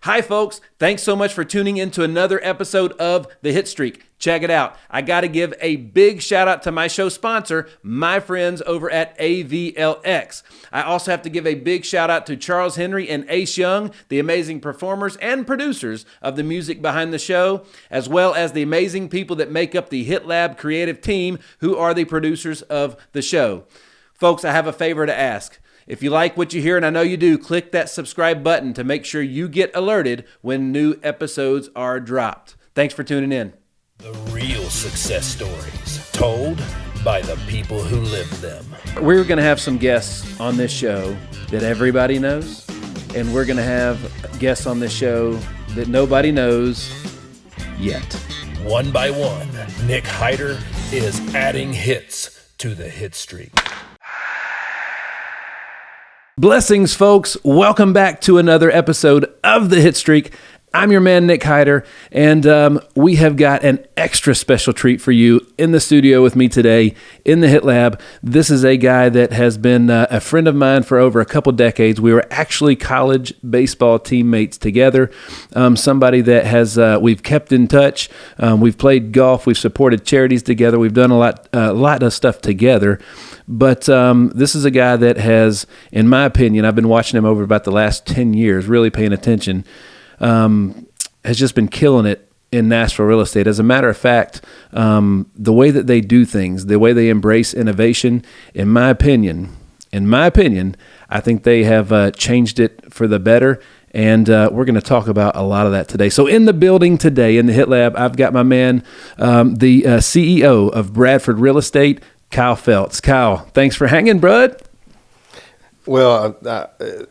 Hi, folks. Thanks so much for tuning in to another episode of The Hitstreak. Check it out. I got to give a big shout out to my show sponsor, my friends over at AVLX. I also have to give a big shout out to Charles Henry and Ace Young, the amazing performers and producers of the music behind the show, as well as the amazing people that make up the Hit Lab creative team, who are the producers of the show. Folks, I have a favor to ask. If you like what you hear, and I know you do, click that subscribe button to make sure you get alerted when new episodes are dropped. Thanks for tuning in. The real success stories told by the people who live them. We're going to have some guests on this show that everybody knows, and we're going to have guests on this show that nobody knows yet. One by one, Nick Hyder is adding hits to the hit streak. Blessings, folks. Welcome back to another episode of The Hit Streak. I'm your man, Nick Hyder, and we have got an extra special treat for you in the studio with me today in the Hit Lab. This is a guy that has been a friend of mine for over a couple decades. We were actually college baseball teammates together. Somebody that has we've kept in touch. We've played golf. We've supported charities together. We've done a lot of stuff together. But this is a guy that has, in my opinion, I've been watching him over about the last 10 years, really paying attention, has just been killing it in Nashville real estate. As a matter of fact, the way that they do things, the way they embrace innovation, in my opinion, I think they have changed it for the better. And we're going to talk about a lot of that today. So in the building today, in the Hit Lab, I've got my man, the CEO of Bradford Real Estate, Kyle Feltz. Kyle, thanks for hanging, bud. Well,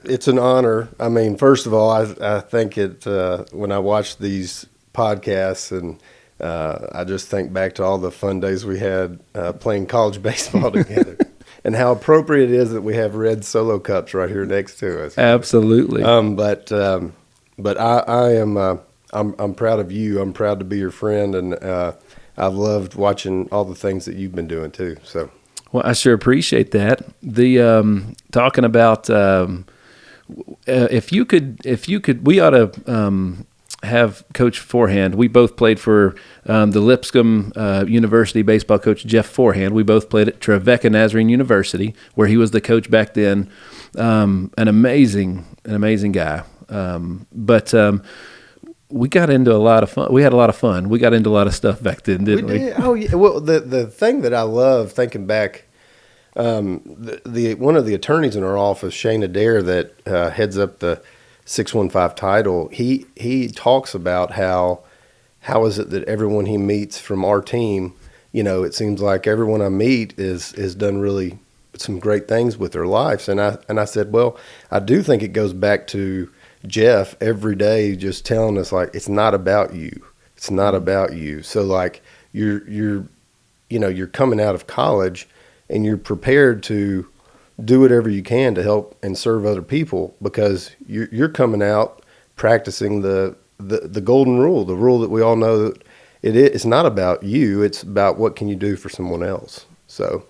it's an honor. I mean, first of all, I think when I watch these podcasts and I just think back to all the fun days we had playing college baseball together and how appropriate it is that we have red Solo cups right here next to us. Absolutely. But I'm proud of you. I'm proud to be your friend, and I've loved watching all the things that you've been doing too. So, well, I sure appreciate that. The talking about if you could, we ought to have Coach Forehand. We both played for the Lipscomb University baseball coach Jeff Forehand. We both played at Trevecca Nazarene University, where he was the coach back then. An amazing guy. We got into a lot of fun. We had a lot of fun. We got into a lot of stuff back then, didn't we? Oh, yeah. Well, the thing that I love thinking back, the one of the attorneys in our office, Shane Adair, that heads up the 615 title, he talks about how is it that everyone he meets from our team, it seems like everyone I meet is done really some great things with their lives. And I said, well, I do think it goes back to Jeff every day just telling us, like, it's not about you. It's not about you. So, like, you're coming out of college and you're prepared to do whatever you can to help and serve other people, because you're coming out practicing the golden rule, the rule that we all know that it's not about you. It's about what can you do for someone else. So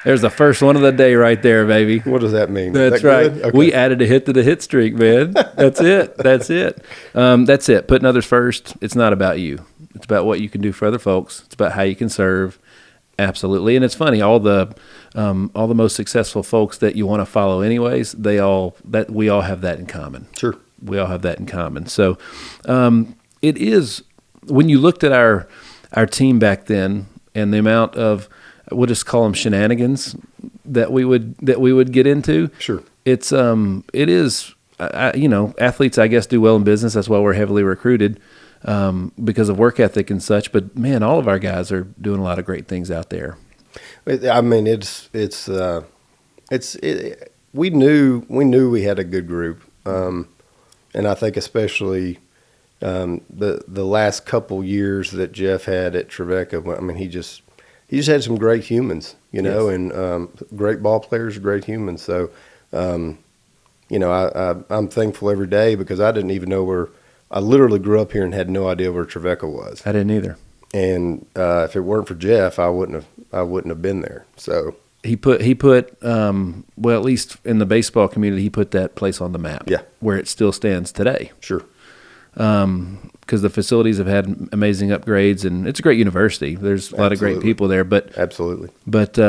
there's the first one of the day right there, baby. What does that mean? That's that right. Okay. We added a hit to the hit streak, man. That's it. That's it. Putting others first. It's not about you. It's about what you can do for other folks. It's about how you can serve. Absolutely. And it's funny, all the most successful folks that you want to follow anyways, we all have that in common. Sure. We all have that in common. So it is, when you looked at our team back then and the amount of, we'll just call them shenanigans that we would get into. Sure. It is, athletes, I guess, do well in business. That's why we're heavily recruited, because of work ethic and such. But man, all of our guys are doing a lot of great things out there. I mean, we knew we had a good group. And I think especially, the last couple years that Jeff had at Trevecca, I mean, he just had some great humans, yes. And great ball players, great humans. So, I'm thankful every day, because I didn't even know I literally grew up here and had no idea where Trevecca was. I didn't either. And if it weren't for Jeff, I wouldn't have been there. So he put well, at least in the baseball community, he put that place on the map. Yeah. Where it still stands today. Sure. Because the facilities have had amazing upgrades, and it's a great university. There's a lot of great people there, but Absolutely. But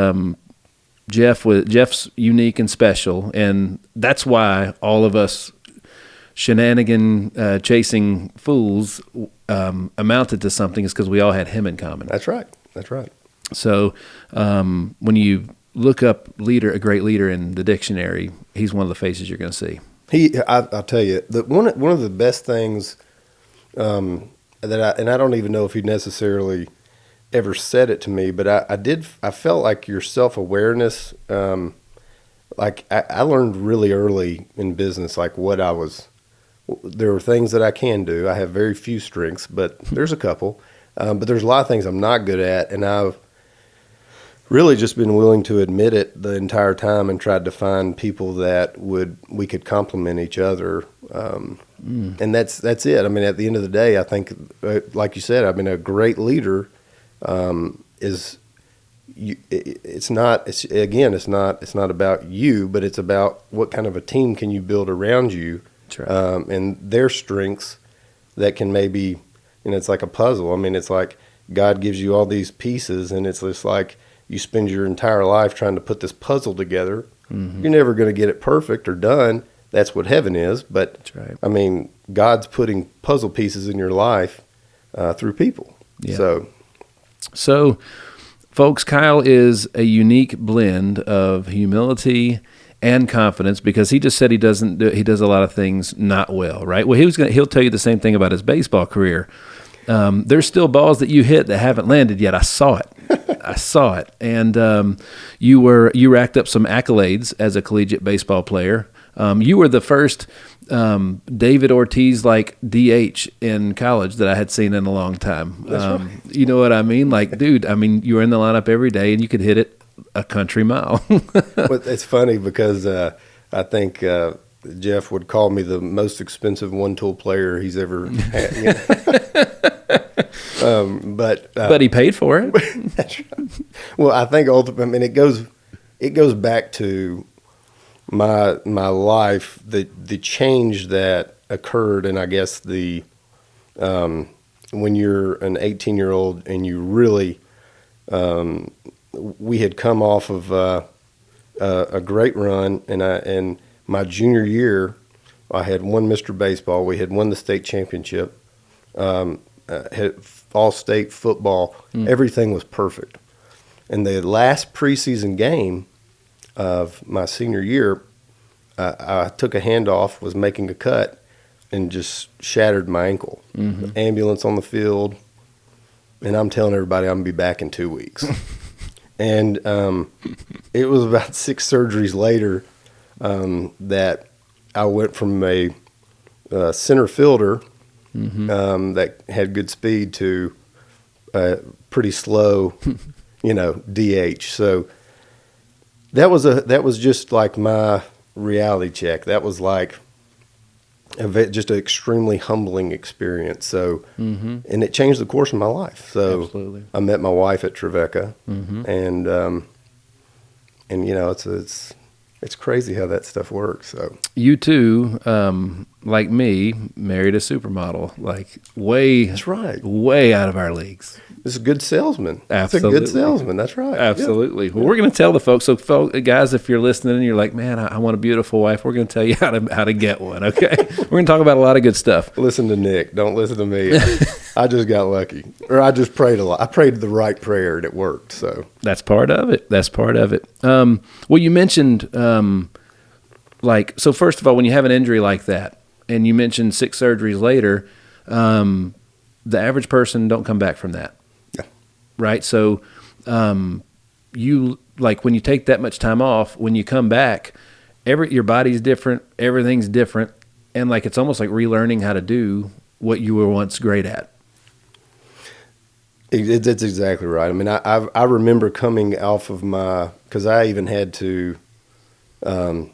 Jeff's unique and special, and that's why all of us shenanigan chasing fools amounted to something, is because we all had him in common. That's right. So when you look up a great leader in the dictionary, he's one of the faces you're going to see. I'll tell you, one of the best things and I don't even know if he necessarily ever said it to me, but I felt like your self-awareness, like I learned really early in business, like there were things that I can do. I have very few strengths, but there's a couple, but there's a lot of things I'm not good at. And I've really just been willing to admit it the entire time and tried to find people that we could complement each other. And that's it. I mean, at the end of the day, I think, like you said, I mean, a great leader it's not about you, but it's about what kind of a team can you build around you. That's right. And their strengths that can maybe, it's like a puzzle. I mean, it's like God gives you all these pieces, and it's just like you spend your entire life trying to put this puzzle together. Mm-hmm. You're never going to get it perfect or done. That's what heaven is. But that's right. I mean, God's putting puzzle pieces in your life through people. Yeah. So, folks, Kyle is a unique blend of humility and confidence, because he just said he does a lot of things not well, right? Well, he'll tell you the same thing about his baseball career. There's still balls that you hit that haven't landed yet. I saw it. And you racked up some accolades as a collegiate baseball player. You were the first David Ortiz like DH in college that I had seen in a long time. That's right. You know what I mean? Like, dude, I mean, you were in the lineup every day and you could hit it a country mile. But it's funny because I think Jeff would call me the most expensive one-tool player he's ever had. But he paid for it. That's right. Well, I think ultimately, I mean, it goes back to my life, the change that occurred, and I guess when you're an 18-year-old and you really, we had come off of a great run, and my junior year, I had won Mr. Baseball. We had won the state championship, had all-state football. Everything was perfect. And the last preseason game of my senior year, I took a handoff, was making a cut, and just shattered my ankle. Mm-hmm. The ambulance on the field, and I'm telling everybody I'm going to be back in 2 weeks. And it was about 6 surgeries later that I went from a center fielder that had good speed to pretty slow, DH. So that was just like my reality check. That was like just an extremely humbling experience. So, and it changed the course of my life. So absolutely. I met my wife at Trevecca, and it's crazy how that stuff works. So you too, like me, married a supermodel, like way, that's right, way out of our leagues. This is a good salesman. Absolutely. It's a good salesman. That's right. Absolutely. Yeah. Well, we're going to tell the folks. So, guys, if you're listening and you're like, man, I want a beautiful wife, we're going to tell you how to get one. Okay. We're going to talk about a lot of good stuff. Listen to Nick. Don't listen to me. I just got lucky, or I just prayed a lot. I prayed the right prayer and it worked. So that's part of it. Well, you mentioned, so first of all, when you have an injury like that, and you mentioned 6 surgeries later, the average person don't come back from that. Right. So, you when you take that much time off, when you come back, your body's different, everything's different. And it's almost like relearning how to do what you were once great at. That's exactly right. I mean, I remember coming off of cause I even had to, when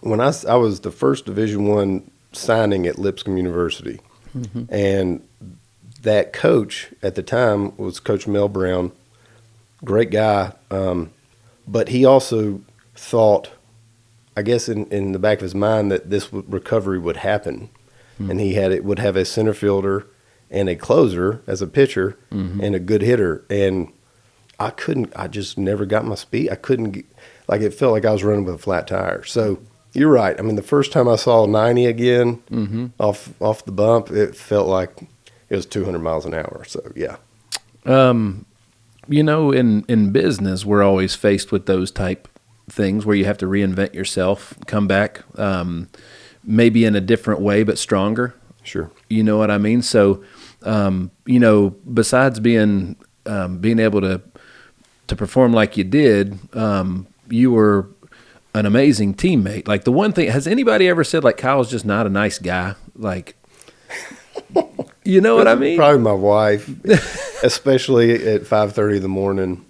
I was the first Division I signing at Lipscomb University, and that coach at the time was Coach Mel Brown, great guy. but he also thought, I guess in the back of his mind, that this recovery would happen. And would have a center fielder and a closer as a pitcher and a good hitter. And I just never got my speed. I couldn't, it felt like I was running with a flat tire. So you're right. I mean, the first time I saw 90 again off the bump, it felt like it was 200 miles an hour. So, yeah. In business, we're always faced with those type things where you have to reinvent yourself, come back, maybe in a different way, but stronger. Sure. You know what I mean? So, besides being able to perform like you did, you were an amazing teammate. Like, the one thing, has anybody ever said, like, Kyle's just not a nice guy? Like, you know what I mean? Probably my wife, especially at 5:30 in the morning,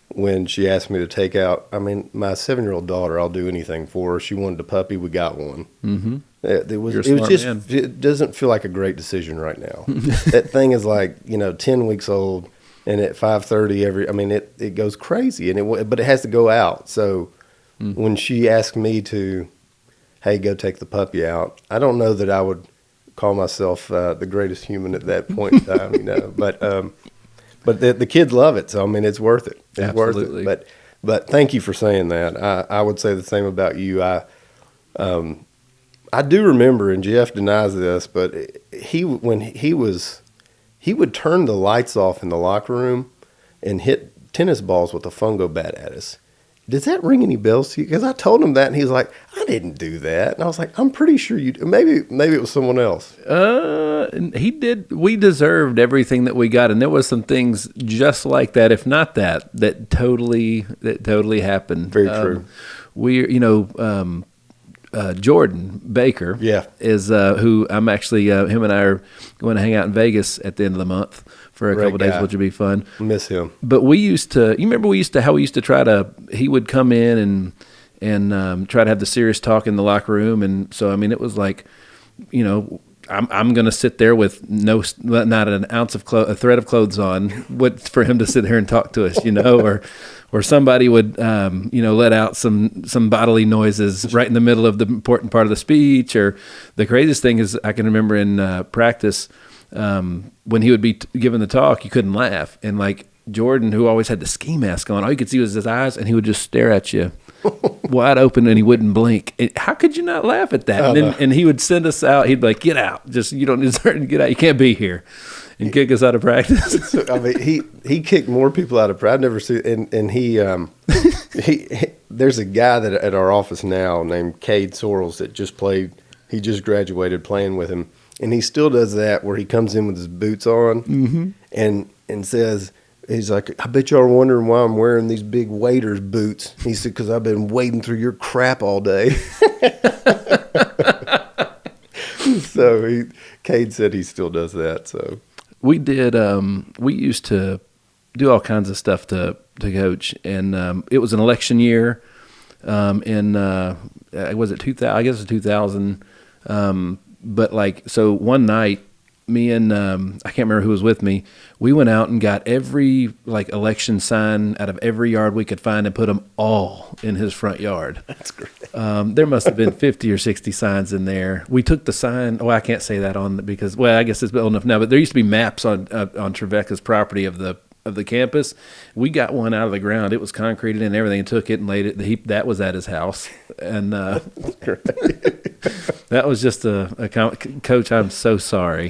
when she asked me to take out, my 7-year-old daughter, I'll do anything for her. She wanted a puppy. We got one. Mm-hmm. It doesn't feel like a great decision right now. That thing is 10 weeks old, and at 5:30 it goes crazy, but it has to go out. So when she asked me to, hey, go take the puppy out, I don't know that I would call myself the greatest human at that point in time, But the kids love it, so it's worth it. It's Absolutely. worth it. But thank you for saying that. I would say the same about you. I do remember, and Jeff denies this, but he would turn the lights off in the locker room and hit tennis balls with a fungo bat at us. Does that ring any bells to you? Because I told him that, and he's like, I didn't do that. And I was like, I'm pretty sure you did. Maybe it was someone else. He did. We deserved everything that we got, and there was some things just like that, if not that totally happened. Very true. Jordan Baker, is who I'm actually. Him and I are going to hang out in Vegas at the end of the month for a couple of days, which would be fun. Miss him. But you remember how we used to try to. He would come in and try to have the serious talk in the locker room, and so it was like, I'm going to sit there with not an ounce of a thread of clothes on, for him to sit here and talk to us, or somebody would, let out some bodily noises right in the middle of the important part of the speech. Or the craziest thing is, I can remember in practice, when he would be giving the talk, you couldn't laugh. And Jordan, who always had the ski mask on, all you could see was his eyes, and he would just stare at you wide open, and he wouldn't blink. How could you not laugh at that? And he would send us out. He'd be like, "Get out! You don't deserve to get out. You can't be here," and kick us out of practice. He kicked more people out of practice. I've never seen. And he there's a guy that at our office now named Cade Sorrells that just played. He just graduated playing with him, and he still does that where he comes in with his boots on and says. He's like, I bet y'all are wondering why I'm wearing these big waiter's boots. He said, because I've been wading through your crap all day. So Cade said he still does that. So we did. We used to do all kinds of stuff to coach, and it was an election year. Was it 2000? I guess it was 2000. But so one night, me and I can't remember who was with me. We went out and got every election sign out of every yard we could find and put them all in his front yard. That's great. There must have been 50 or 60 signs in there. We took the sign. Oh, I can't say that on because I guess it's old enough now. But there used to be maps on Trevecca's property of the campus. We got one out of the ground. It was concreted and everything, and took it and laid it. That was at his house, and that's great. That was just a coach. I'm so sorry.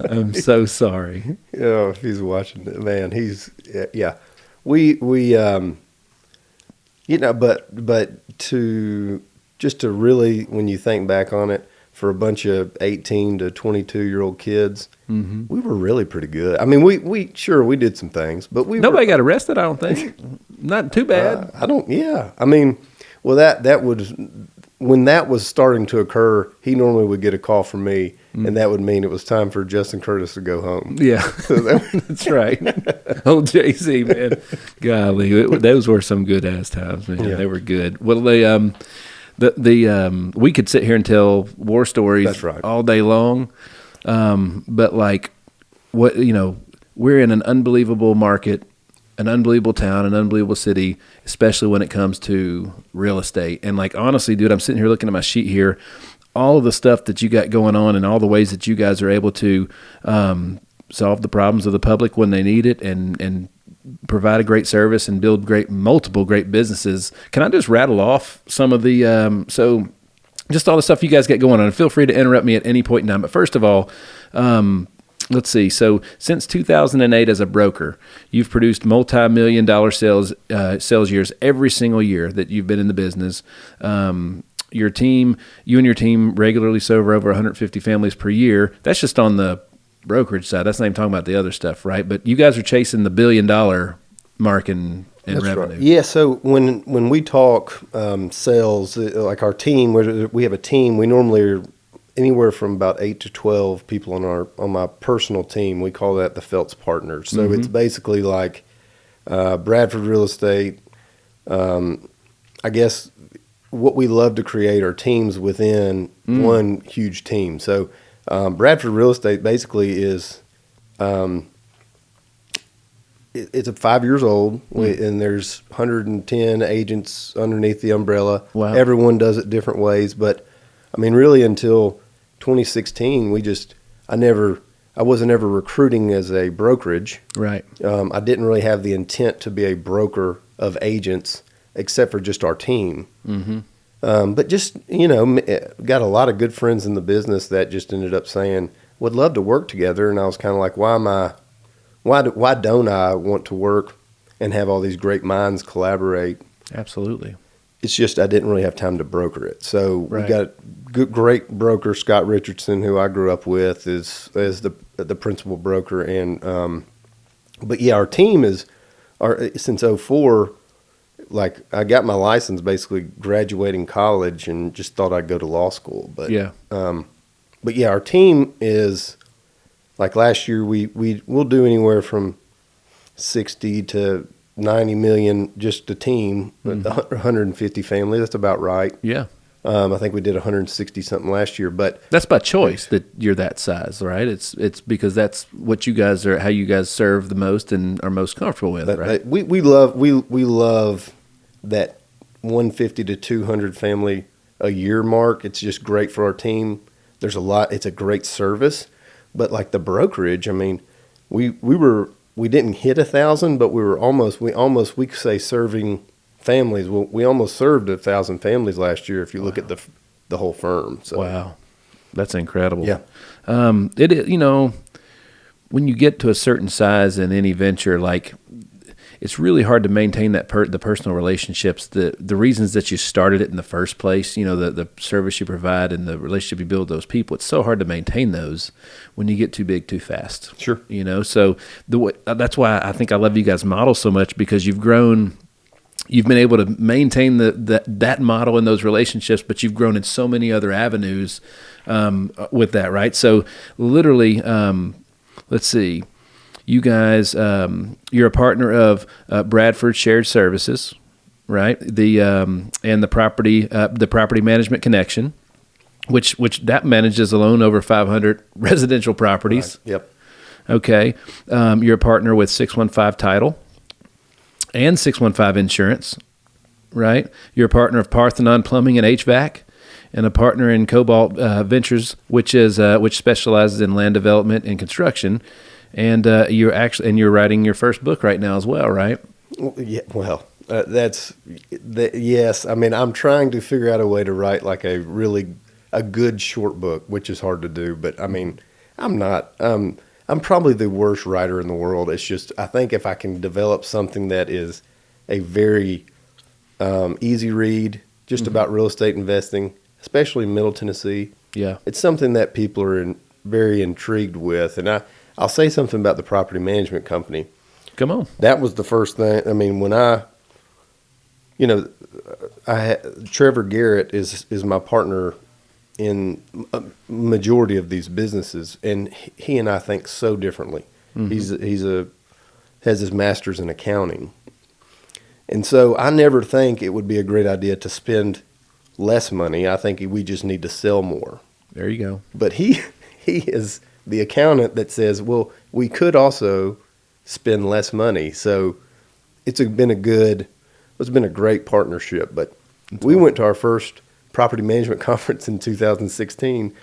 I'm so sorry. If he's watching it, man, we but to really, when you think back on it, for a bunch of 18 to 22-year-old kids, we were really pretty good. We did some things, but nobody got arrested. I don't think. Not too bad. That would. When that was starting to occur, he normally would get a call from me, and that would mean it was time for Justin Curtis to go home. Yeah, that's right. Old JC, man. Golly, those were some good-ass times, man. Yeah. They were good. Well, we could sit here and tell war stories all day long, but we're in an unbelievable market. an unbelievable town, an unbelievable city, especially when it comes to real estate. And like, honestly, dude, I'm sitting here looking at my sheet here, all of the stuff that you got going on and all the ways that you guys are able to solve the problems of the public when they need it and provide a great service and build multiple great businesses. Can I just rattle off some of the, just all the stuff you guys got going on? And feel free to interrupt me at any point in time. But first of all, let's see. So since 2008 as a broker, you've produced multi-million-dollar sales years every single year that you've been in the business. You and your team regularly serve over 150 families per year. That's just on the brokerage side. That's not even talking about the other stuff, right? But you guys are chasing the $1 billion mark in revenue. Right. Yeah. So when we talk sales, like our team, we have a team. We normally are anywhere from about 8 to 12 people on my personal team. We call that the Feltz Partners. So it's basically like Bradford Real Estate. I guess what we love to create are teams within one huge team. So Bradford Real Estate basically is it's 5 years old, and there's 110 agents underneath the umbrella. Wow. Everyone does it different ways, but I mean, really until 2016, I wasn't ever recruiting as a brokerage. Right. I didn't really have the intent to be a broker of agents, except for just our team. But just, got a lot of good friends in the business that just ended up saying, would love to work together. And I was kind of like, why don't I want to work and have all these great minds collaborate? Absolutely. It's just I didn't really have time to broker it. So Right. we got great broker, Scott Richardson, who I grew up with, is the principal broker. And but yeah, our team since 2004. Like, I got my license basically graduating college and just thought I'd go to law school. But Yeah. But yeah, our team is like last year we'll do anywhere from 60 to 90 million just a team, 150 families. That's about right. Yeah. I think we did 160 something last year, but That's by choice that you're that size, right? It's because that's what you guys are, how you guys serve the most and are most comfortable with, right? we love that 150 to 200 family a year mark. It's just great for our team. There's a lot. It's a great service, but like the brokerage, I mean, we didn't hit 1,000, but we could say serving families. Well, we almost served 1,000 families last year if you look at the whole firm. So. Wow, that's incredible. Yeah. When you get to a certain size in any venture, like, it's really hard to maintain that the personal relationships, the reasons that you started it in the first place, the service you provide and the relationship you build with those people. It's so hard to maintain those when you get too big too fast. Sure. So that's why I think I love you guys' model so much, because you've grown. You've been able to maintain that model and those relationships, but you've grown in so many other avenues with that, right? So literally, let's see. You guys, you're a partner of Bradford Shared Services, right? And the property management connection, which that manages alone over 500 residential properties. Right. Yep. Okay. You're a partner with 615 Title and 615 Insurance, right? You're a partner of Parthenon Plumbing and HVAC, and a partner in Cobalt Ventures, which specializes in land development and construction. And you're writing your first book right now as well, right? Yeah, well, yes. I mean, I'm trying to figure out a way to write like a good short book, which is hard to do. But I mean, I'm not. I'm probably the worst writer in the world. It's just, I think if I can develop something that is a very easy read, just about real estate investing, especially in Middle Tennessee. Yeah, it's something that people are very intrigued with, and I'll say something about the property management company. Come on. That was the first thing. I mean, when Trevor Garrett is my partner in a majority of these businesses, and he and I think so differently. Mm-hmm. Has his master's in accounting, and so I never think it would be a great idea to spend less money. I think we just need to sell more. There you go. But he is the accountant that says, well, we could also spend less money. So it's been a great partnership. But we went to our first property management conference in 2016,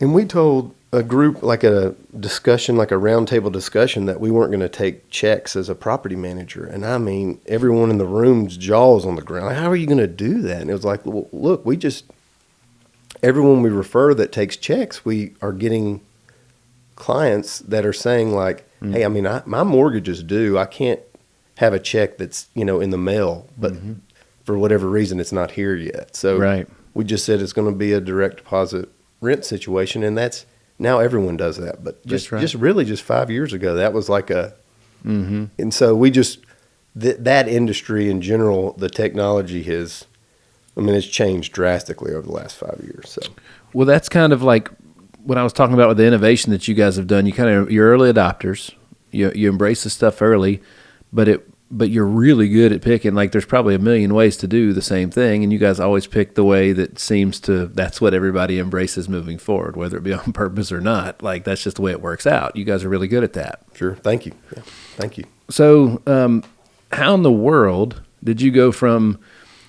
and we told a group, like a discussion, like a roundtable discussion, that we weren't going to take checks as a property manager. And I mean, everyone in the room's jaws on the ground. Like, how are you going to do that? And it was like, well, look, everyone we refer that takes checks, we are getting clients that are saying like, hey, I mean, my mortgage is due. I can't have a check that's, in the mail, but for whatever reason, it's not here yet. So we just said it's going to be a direct deposit rent situation. And now everyone does that. But just 5 years ago, that was like and so we that industry in general, the technology it's changed drastically over the last 5 years. So, well, that's kind of like what I was talking about with the innovation that you guys have done. You're early adopters. You embrace the stuff early, but you're really good at picking. Like, there's probably a million ways to do the same thing, and you guys always pick the way that that's what everybody embraces moving forward, whether it be on purpose or not. Like, that's just the way it works out. You guys are really good at that. Sure. Thank you. Yeah. Thank you. So, how in the world did you go from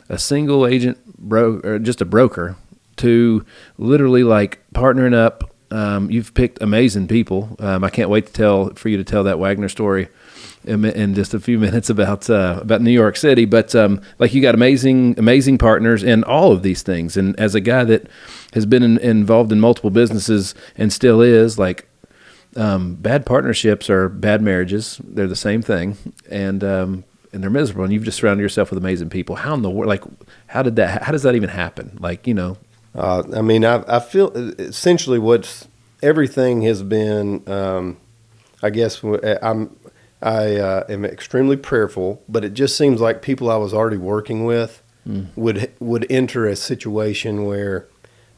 a single agent or just a broker to literally like partnering up? You've picked amazing people. I can't wait for you to tell that Wagner story in just a few minutes about New York City. But like, you got amazing partners in all of these things. And as a guy that has been involved in multiple businesses and still is, like, bad partnerships are bad marriages. They're the same thing, and they're miserable. And you've just surrounded yourself with amazing people. How in the world? Like, how does that even happen? Like, I feel essentially everything has been. I guess I am extremely prayerful, but it just seems like people I was already working with would enter a situation where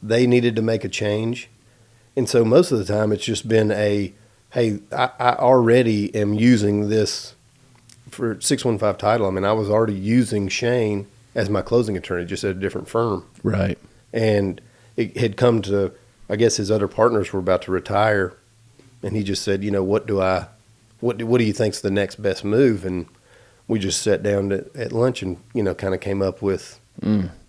they needed to make a change. And so most of the time it's just been hey, I already am using this for 615 title. I mean, I was already using Shane as my closing attorney, just at a different firm. Right. And it had come to, I guess his other partners were about to retire, and he just said, what do you think's the next best move? And we just sat down at lunch and, kind of came up with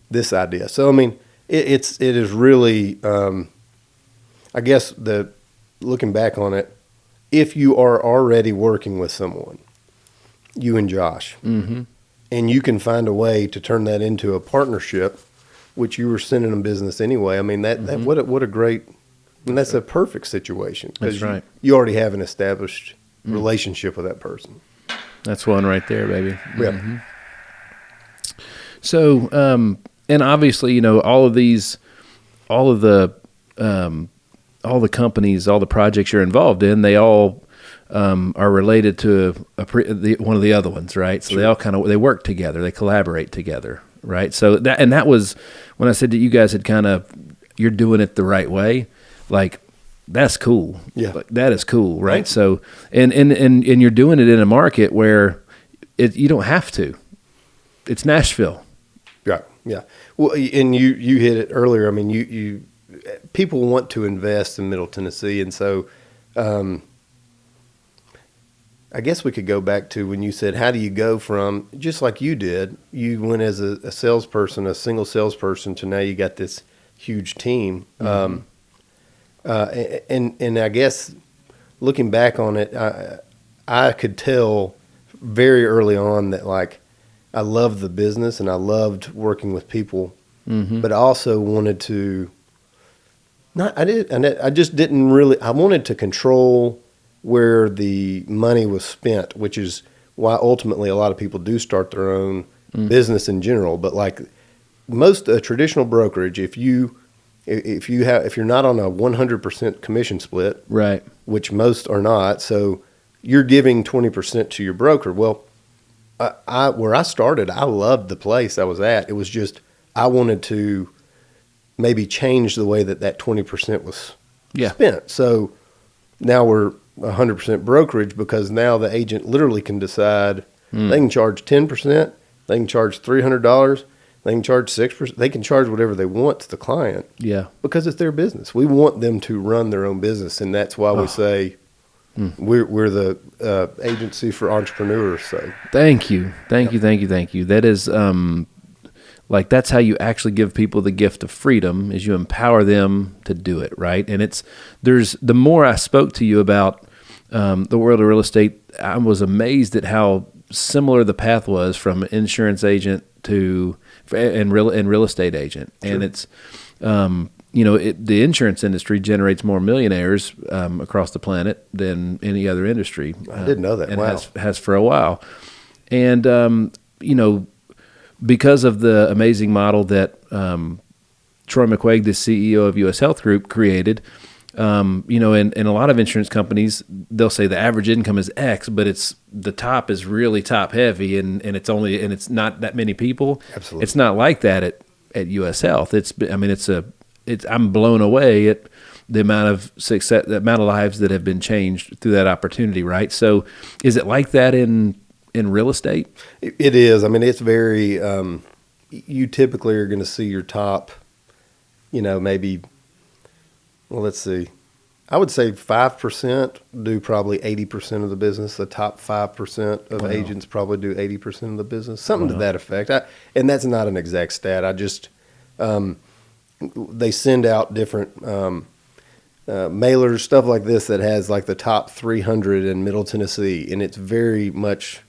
this idea. So, I mean, it is really, I guess looking back on it, if you are already working with someone, you and Josh, and you can find a way to turn that into a partnership, which you were sending them business anyway. I mean, what a great, that's a perfect situation. That's right. You already have an established relationship with that person. That's one right there, baby. Yeah. Mm-hmm. So, and obviously, all of the companies, all the projects you're involved in, they all are related to one of the other ones, right? So They all they work together, they collaborate together, right? So that was when I said that you guys had you're doing it the right way, like, that's cool. Yeah. Like, that is cool, right? So, and you're doing it in a market where you don't have to. It's Nashville. Yeah. Yeah. Well, and you hit it earlier. I mean, you people want to invest in Middle Tennessee. And so, I guess we could go back to when you said, how do you go from, just like you did, you went as a salesperson, a single salesperson, to now you got this huge team. Mm-hmm. And I guess looking back on it, I could tell very early on that, like, I loved the business and I loved working with people, but I also wanted to, I just didn't really, I wanted to control where the money was spent, which is why ultimately a lot of people do start their own business in general. But like most traditional brokerage, if you're not on a 100% commission split, right, which most are not, so you're giving 20% to your broker. Well, where I started, I loved the place I was at. It was just I wanted to maybe change the way that 20% was spent. So now we're 100% brokerage, because now the agent literally can decide they can charge 10%, they can charge $300, they can charge 6%, they can charge whatever they want to the client. Yeah. Because it's their business. We want them to run their own business, and that's why we say We're the agency for entrepreneurs. So Thank you. That is, like, that's how you actually give people the gift of freedom, is you empower them to do it, right? And the more I spoke to you about the world of real estate, I was amazed at how similar the path was from insurance agent to real estate agent. Sure. And it's, the insurance industry generates more millionaires across the planet than any other industry. I didn't know that. And wow. has for a while. And, because of the amazing model that Troy McQuaig, the CEO of U.S. Health Group, created, in a lot of insurance companies, they'll say the average income is X, but the top is really top heavy, and it's not that many people. Absolutely, it's not like that at U.S. Health. I'm blown away at the amount of success, the amount of lives that have been changed through that opportunity. Right. So, is it like that in real estate? It is. I mean, it's very, you typically are going to see your top, maybe, well, let's see. I would say 5% do probably 80% of the business. The top 5% of agents probably do 80% of the business, something to that effect. And that's not an exact stat. I just, they send out different mailers, stuff like this that has like the top 300 in Middle Tennessee, and it's very much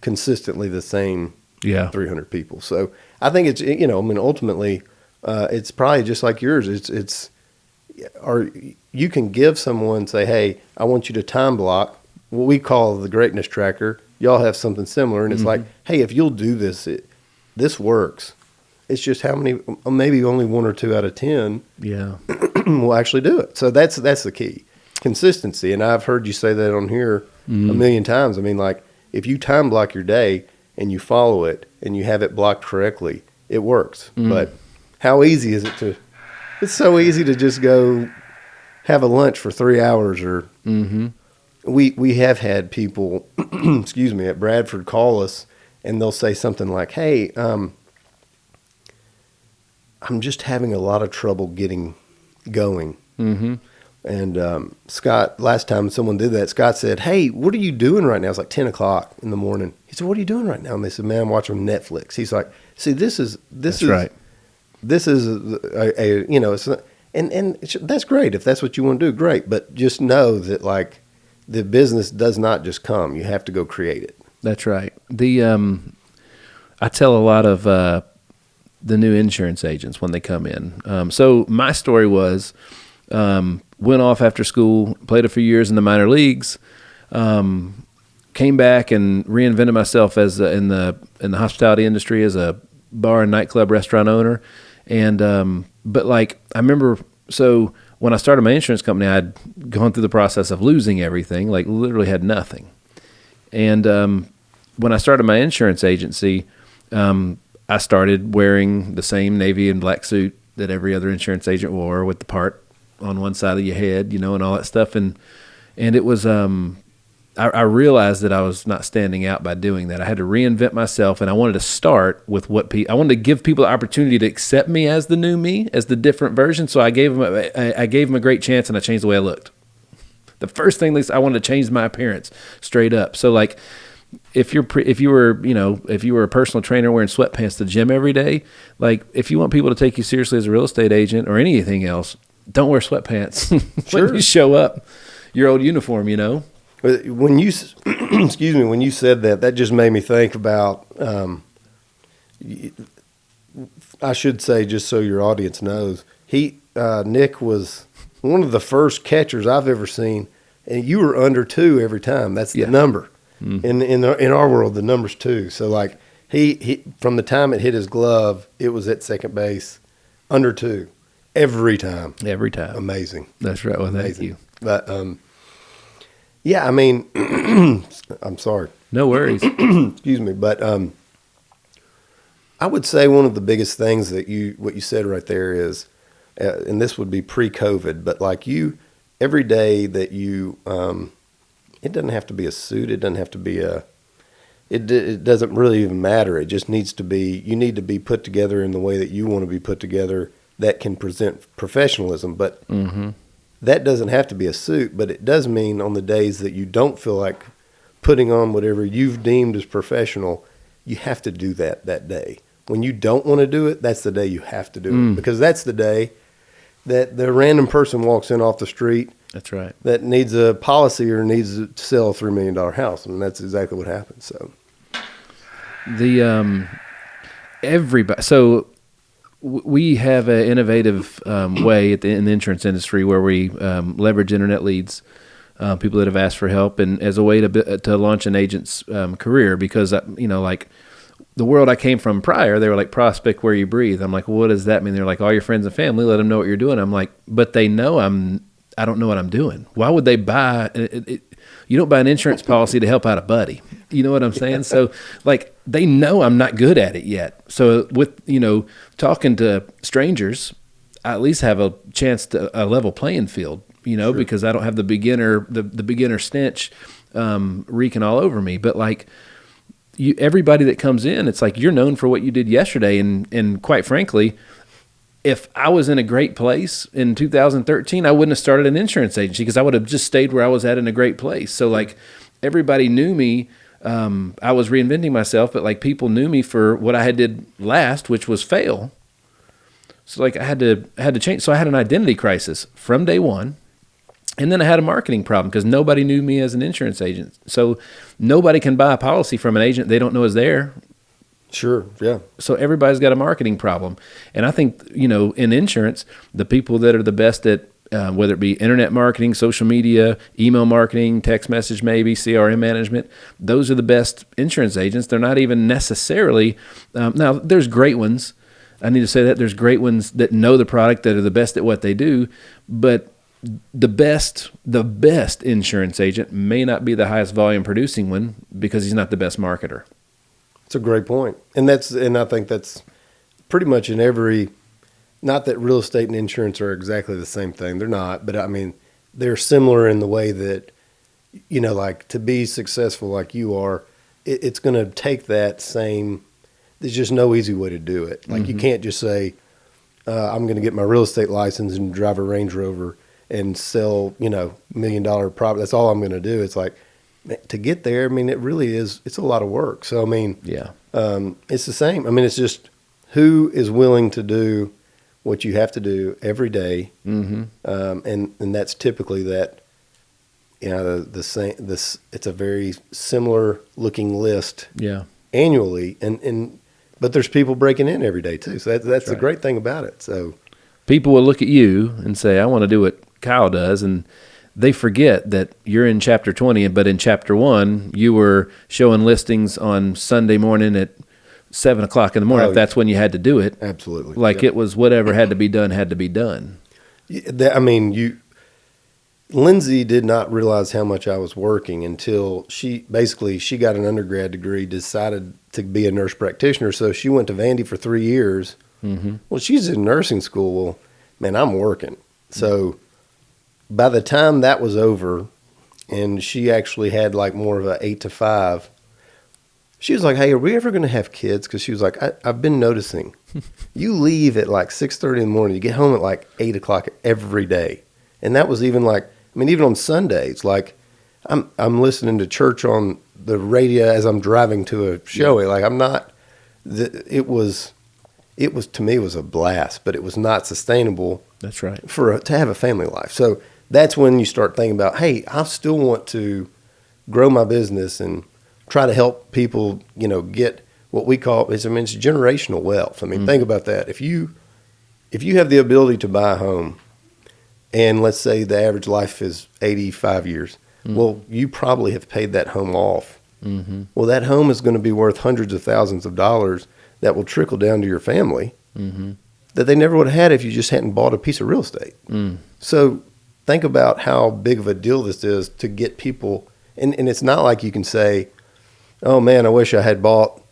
consistently the same 300 people. So I think it's, ultimately, it's probably just like yours. You can give someone, say, hey, I want you to time block what we call the greatness tracker. Y'all have something similar. And it's like, hey, if you'll do this, this works. It's just how many, maybe only 1 or 2 out of 10 will actually do it. So that's the key. Consistency. And I've heard you say that on here a million times. I mean, like, if you time block your day and you follow it and you have it blocked correctly, it works. But how easy is it it's so easy to just go have a lunch for 3 hours or we have had people, at Bradford call us and they'll say something like, hey, I'm just having a lot of trouble getting going. And Scott, last time someone did that, Scott said, hey, what are you doing right now? It's like 10 o'clock in the morning. He said, what are you doing right now? And they said, man, I'm watching Netflix. He's like, see, this is right. This is it's not, and that's great. If that's what you want to do, great. But just know that, like, the business does not just come. You have to go create it. That's right. I tell a lot of the new insurance agents when they come in. So my story was, went off after school, played a few years in the minor leagues, came back and reinvented myself as in the hospitality industry as a bar and nightclub restaurant owner. And but like I remember, so when I started my insurance company, I'd gone through the process of losing everything, like literally had nothing. And when I started my insurance agency, I started wearing the same navy and black suit that every other insurance agent wore, with the part on one side of your head, and all that stuff. And it was, I realized that I was not standing out by doing that. I had to reinvent myself, and I wanted to start with I wanted to give people the opportunity to accept me as the new me, as the different version. So I gave them a great chance, and I changed the way I looked. The first thing I wanted to change my appearance straight up. So like, if you were a personal trainer wearing sweatpants to the gym every day, like if you want people to take you seriously as a real estate agent or anything else, don't wear sweatpants when you show up, your old uniform, When you, when you said that just made me think about, I should say, just so your audience knows, Nick was one of the first catchers I've ever seen, and you were under 2 every time. That's the number. In our world, the number's 2. So like he from the time it hit his glove, it was at second base, under 2, every time. Every time. Amazing. That's right. Well, thank you. But yeah, I mean, I'm sorry. No worries. Excuse me, but I would say one of the biggest things that what you said right there is, and this would be pre-COVID, but like every day that you. It doesn't have to be a suit. It doesn't have to be it doesn't really even matter. It just needs to be, you need to be put together in the way that you want to be put together that can present professionalism. But that doesn't have to be a suit, but it does mean on the days that you don't feel like putting on whatever you've deemed as professional, you have to do that day. When you don't want to do it, that's the day you have to do it, because that's the day that the random person walks in off the street. That's right. That needs a policy or needs to sell a $3 million house. I mean, that's exactly what happens. So everybody. So we have an innovative way in the insurance industry where we leverage internet leads, people that have asked for help, and as a way to launch an agent's career. Because like the world I came from prior, they were like, prospect where you breathe. I'm like, well, what does that mean? They're like, all your friends and family, let them know what you're doing. I'm like, but they know I don't know what I'm doing. Why would they buy it? You don't buy an insurance policy to help out a buddy. You know what I'm saying? So like they know I'm not good at it yet. So with, talking to strangers, I at least have a chance to a level playing field, sure. Because I don't have the beginner stench reeking all over me. But like everybody that comes in, it's like you're known for what you did yesterday. And quite frankly, if I was in a great place in 2013, I wouldn't have started an insurance agency because I would have just stayed where I was at in a great place. So like everybody knew me. I was reinventing myself, but like people knew me for what I had did last, which was fail. So like I had to change. So I had an identity crisis from day one. And then I had a marketing problem because nobody knew me as an insurance agent. So nobody can buy a policy from an agent they don't know is there. Sure, yeah. So everybody's got a marketing problem. And I think, in insurance, the people that are the best at, whether it be internet marketing, social media, email marketing, text message maybe, CRM management, those are the best insurance agents. They're not even necessarily, now there's great ones. I need to say that there's great ones that know the product that are the best at what they do, but the best insurance agent may not be the highest volume producing one because he's not the best marketer. It's a great point. And I think that's pretty much in every, not that real estate and insurance are exactly the same thing. They're not, but I mean, they're similar in the way that, like to be successful like you are, it's going to take that same, there's just no easy way to do it. Like you can't just say, I'm going to get my real estate license and drive a Range Rover and sell, $1 million property. That's all I'm going to do. It's like, to get there, I mean, it really is, it's a lot of work. So, I mean, yeah, it's the same. I mean, it's just who is willing to do what you have to do every day. Mm-hmm. And that's typically that, the same, it's a very similar looking list annually. But there's people breaking in every day too. So that's the great thing about it. So people will look at you and say, I want to do what Kyle does. And they forget that you're in chapter 20, but in chapter 1, you were showing listings on Sunday morning at 7 o'clock in the morning, if that's when you had to do it. Absolutely. Like it was whatever had to be done. Lindsay did not realize how much I was working until she got an undergrad degree, decided to be a nurse practitioner. So she went to Vandy for 3 years. Mm-hmm. Well, she's in nursing school. Well, man, I'm working. So by the time that was over and she actually had like more of a 8 to 5, she was like, hey, are we ever going to have kids? Because she was like, I've been noticing you leave at like 6:30 in the morning. You get home at like 8 o'clock every day. And that was even like, even on Sundays, like I'm listening to church on the radio as I'm driving to a show. Yeah. Like I'm not, it was to me, it was a blast, but it was not sustainable. That's right. To have a family life. So that's when you start thinking about, hey, I still want to grow my business and try to help people, get what we call it's generational wealth. Think about that. If you have the ability to buy a home, and let's say the average life is 85 years, well, you probably have paid that home off. Mm-hmm. Well, that home is going to be worth hundreds of thousands of dollars that will trickle down to your family that they never would have had if you just hadn't bought a piece of real estate. So think about how big of a deal this is to get people. And it's not like you can say, oh, man, I wish I had bought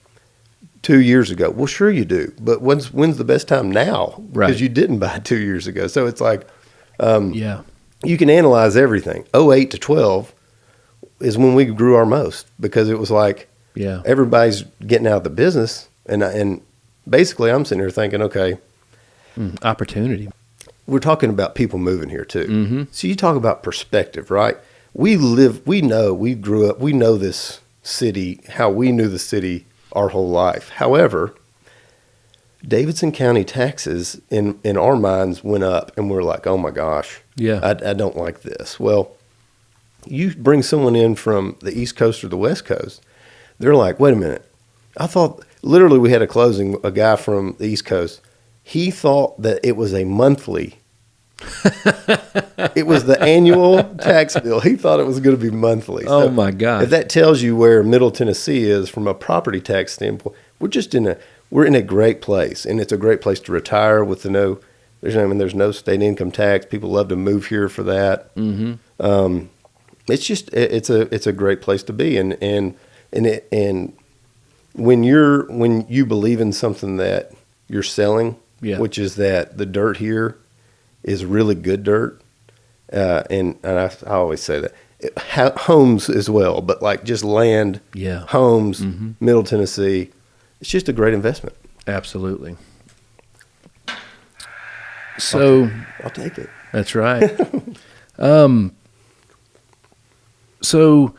2 years ago. Well, sure you do. But when's the best time now? Right. Because you didn't buy 2 years ago. So it's like, you can analyze everything. 08 to 12 is when we grew our most because it was like everybody's getting out of the business. And basically I'm sitting here thinking, okay. Opportunity. we're talking about people moving here too. So you talk about perspective, right? We grew up, we know this city, how we knew the city our whole life. However, Davidson County taxes in our minds went up, and we're like, oh my gosh, I don't like this. Well, you bring someone in from the East Coast or the West Coast, they're like, wait a minute. I thought, literally we had a closing, a guy from the East Coast, he thought that it was a monthly. It was the annual tax bill. He thought it was going to be monthly. Oh so my God. if that tells you where Middle Tennessee is from a property tax standpoint, we're in a great place, and it's a great place to retire with there's no state income tax. People love to move here for that. It's a great place to be, and when you believe in something that you're selling, which is that the dirt here is really good dirt, and I always say that homes as well, but like just land, homes, Middle Tennessee, it's just a great investment. Absolutely. So I'll take it. That's right. So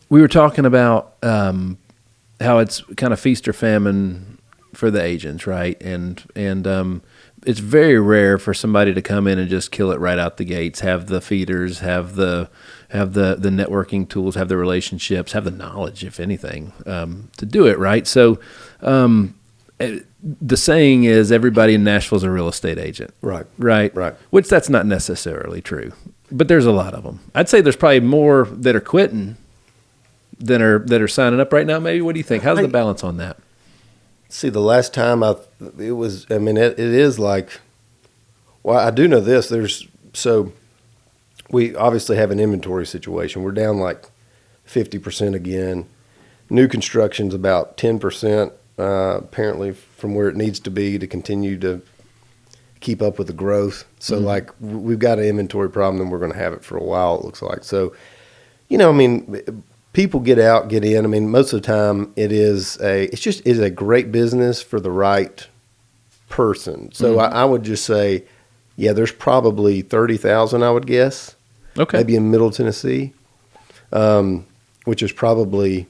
we were talking about how it's kind of feast or famine for the agents, right? And it's very rare for somebody to come in and just kill it right out the gates, have the feeders, have the networking tools, have the relationships, have the knowledge, if anything, to do it, right? So the saying is everybody in Nashville is a real estate agent. Right. Which that's not necessarily true, but there's a lot of them. I'd say there's probably more that are quitting than are signing up right now. Maybe. What do you think? How's the balance on that? See, the last time it is like, well, I do know this. We obviously have an inventory situation. We're down like 50% again. New construction's about 10%, apparently, from where it needs to be to continue to keep up with the growth. So like we've got an inventory problem, and we're going to have it for a while, it looks like. So, people get out, get in. Most of the time it's a great business for the right person. So I would just say, there's probably 30,000, I would guess. Okay. Maybe in Middle Tennessee, which is probably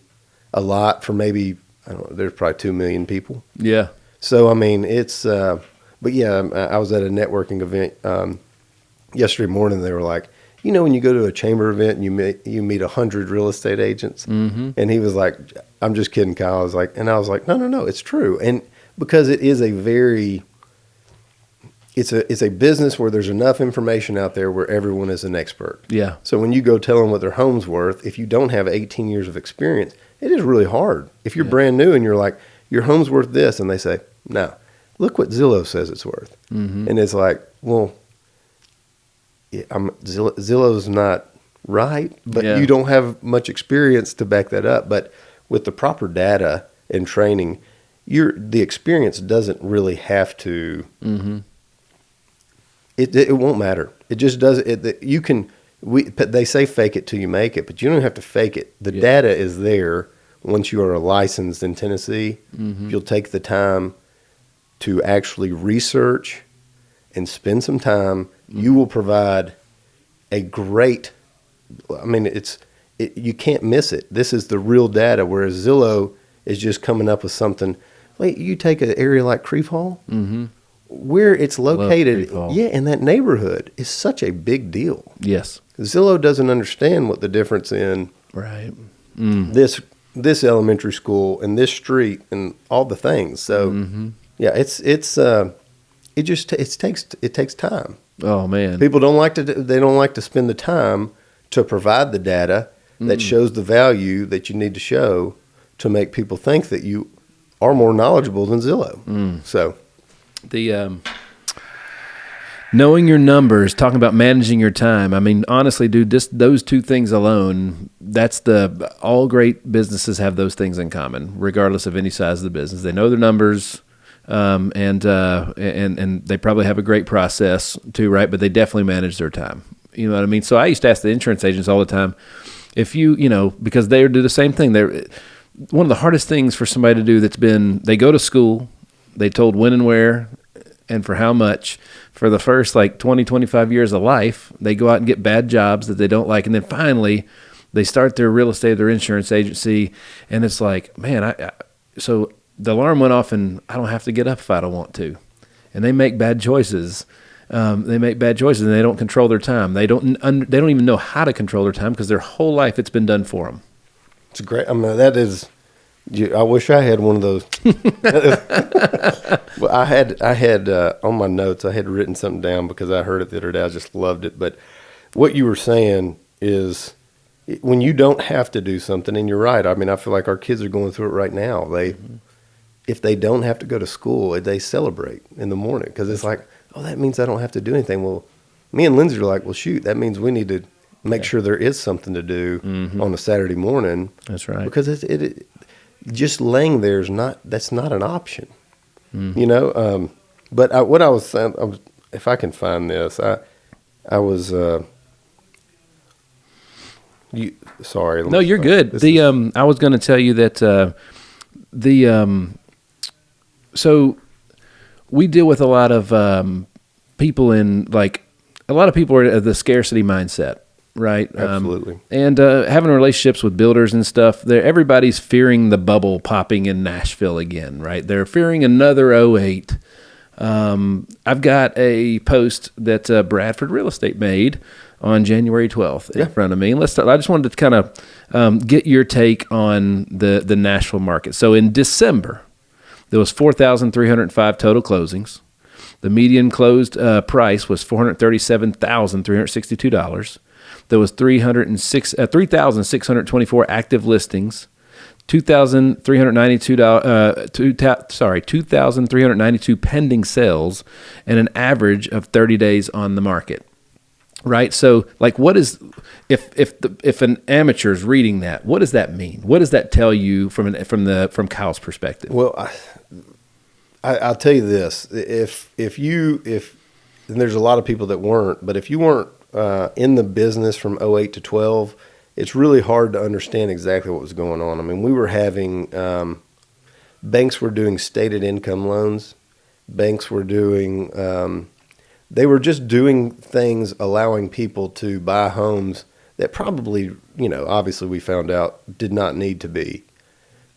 a lot for maybe, I don't know, there's probably 2 million people. Yeah. So, it's, but I was at a networking event yesterday morning. They were like, when you go to a chamber event and you meet 100 real estate agents, and he was like, I'm just kidding, Kyle. I was like, no, it's true. And because it is it's a business where there's enough information out there where everyone is an expert. Yeah. So when you go tell them what their home's worth, if you don't have 18 years of experience, it is really hard. If you're brand new and you're like, your home's worth this, and they say, no, look what Zillow says it's worth. And it's like, well, Zillow's not right, but you don't have much experience to back that up. But with the proper data and training, the experience doesn't really have to. It won't matter. It just does. They say fake it till you make it, but you don't have to fake it. The data is there once you are licensed in Tennessee. If you'll take the time to actually research and spend some time, you will provide a great, you can't miss it. This is the real data, whereas Zillow is just coming up with something. Wait, you take an area like Creve Hall, where it's located, in that neighborhood is such a big deal. Yes. Zillow doesn't understand what the difference in this elementary school and this street and all the things. So, it takes time. Oh man. People don't like to spend the time to provide the data that shows the value that you need to show to make people think that you are more knowledgeable than Zillow. So the knowing your numbers, talking about managing your time. Honestly, dude, those two things alone, all great businesses have those things in common, regardless of any size of the business. They know their numbers. And they probably have a great process too, right? But they definitely manage their time. You know what I mean? So I used to ask the insurance agents all the time, if because they do the same thing. One of the hardest things for somebody to do they go to school, they told when and where and for how much. for the first like 20, 25 years of life. They go out and get bad jobs that they don't like. And then finally they start their real estate, their insurance agency. And it's like, man, so the alarm went off and I don't have to get up if I don't want to. And they make bad choices. And they don't control their time. They don't even know how to control their time because their whole life it's been done for them. It's great. I mean, that is, I wish I had one of those. Well, I had on my notes, I had written something down because I heard it the other day. I just loved it. But what you were saying is when you don't have to do something, and you're right. I mean, I feel like our kids are going through it right now. If they don't have to go to school, they celebrate in the morning because it's like, oh, that means I don't have to do anything. Well, me and Lindsay are like, well, shoot, that means we need to make sure there is something to do on a Saturday morning. That's right. Because it just laying there that's not an option, you know? But what I was saying, if I can find this, I was, sorry. No, you're good. I was going to tell you that, so we deal with a lot of people a lot of people are at the scarcity mindset, right? Absolutely. And having relationships with builders and stuff, everybody's fearing the bubble popping in Nashville again, right? They're fearing another '08. I've got a post that Bradford Real Estate made on January 12th in front of me. And I just wanted to kind of get your take on the Nashville market. So in December, there was 4,305 total closings. The median closed price was $437,362. There was 3,624 active listings, 2,392 pending sales, and an average of 30 days on the market. Right. So, like, what is if an amateur is reading that? What does that mean? What does that tell you from Kyle's perspective? Well, I'll tell you this: if and there's a lot of people that weren't, but if you weren't in the business from '08 to 12, it's really hard to understand exactly what was going on. I mean, we were having banks were doing stated income loans. Banks were doing they were just doing things allowing people to buy homes that probably, obviously we found out did not need to be.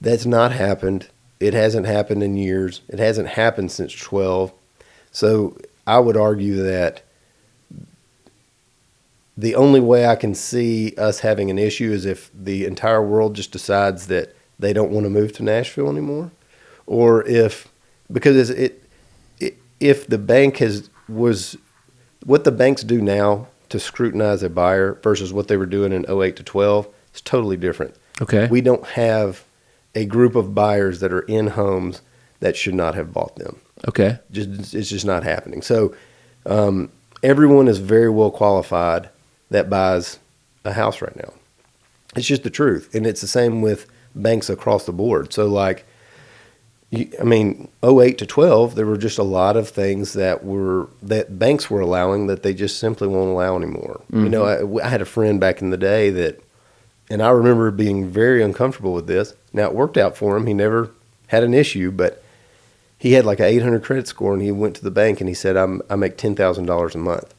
That's not happened. It hasn't happened in years. It hasn't happened since 12. So I would argue that the only way I can see us having an issue is if the entire world just decides that they don't want to move to Nashville anymore, or if the bank was what the banks do now to scrutinize a buyer versus what they were doing in '08 to 12 is totally different. Okay. We don't have a group of buyers that are in homes that should not have bought them. Okay. It's just not happening. So everyone is very well qualified that buys a house right now. It's just the truth. And it's the same with banks across the board. So like, '08 to 12, there were just a lot of things that banks were allowing that they just simply won't allow anymore. Mm-hmm. I had a friend back in the day and I remember being very uncomfortable with this. Now it worked out for him. He never had an issue, but he had like an 800 credit score and he went to the bank and he said, I make $10,000 a month.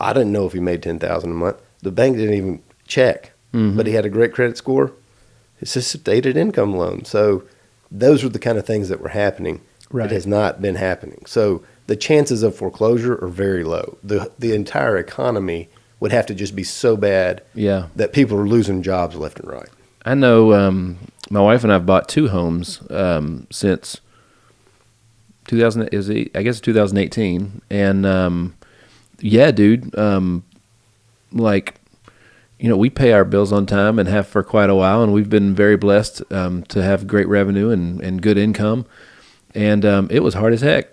I didn't know if he made $10,000 a month. The bank didn't even check, but he had a great credit score. It's just a stated income loan. So those are the kind of things that were happening. Right. It has not been happening. So the chances of foreclosure are very low. The entire economy would have to just be so bad that people are losing jobs left and right. I know my wife and I have bought two homes since 2018. And dude, we pay our bills on time and have for quite a while, and we've been very blessed to have great revenue and good income. And it was hard as heck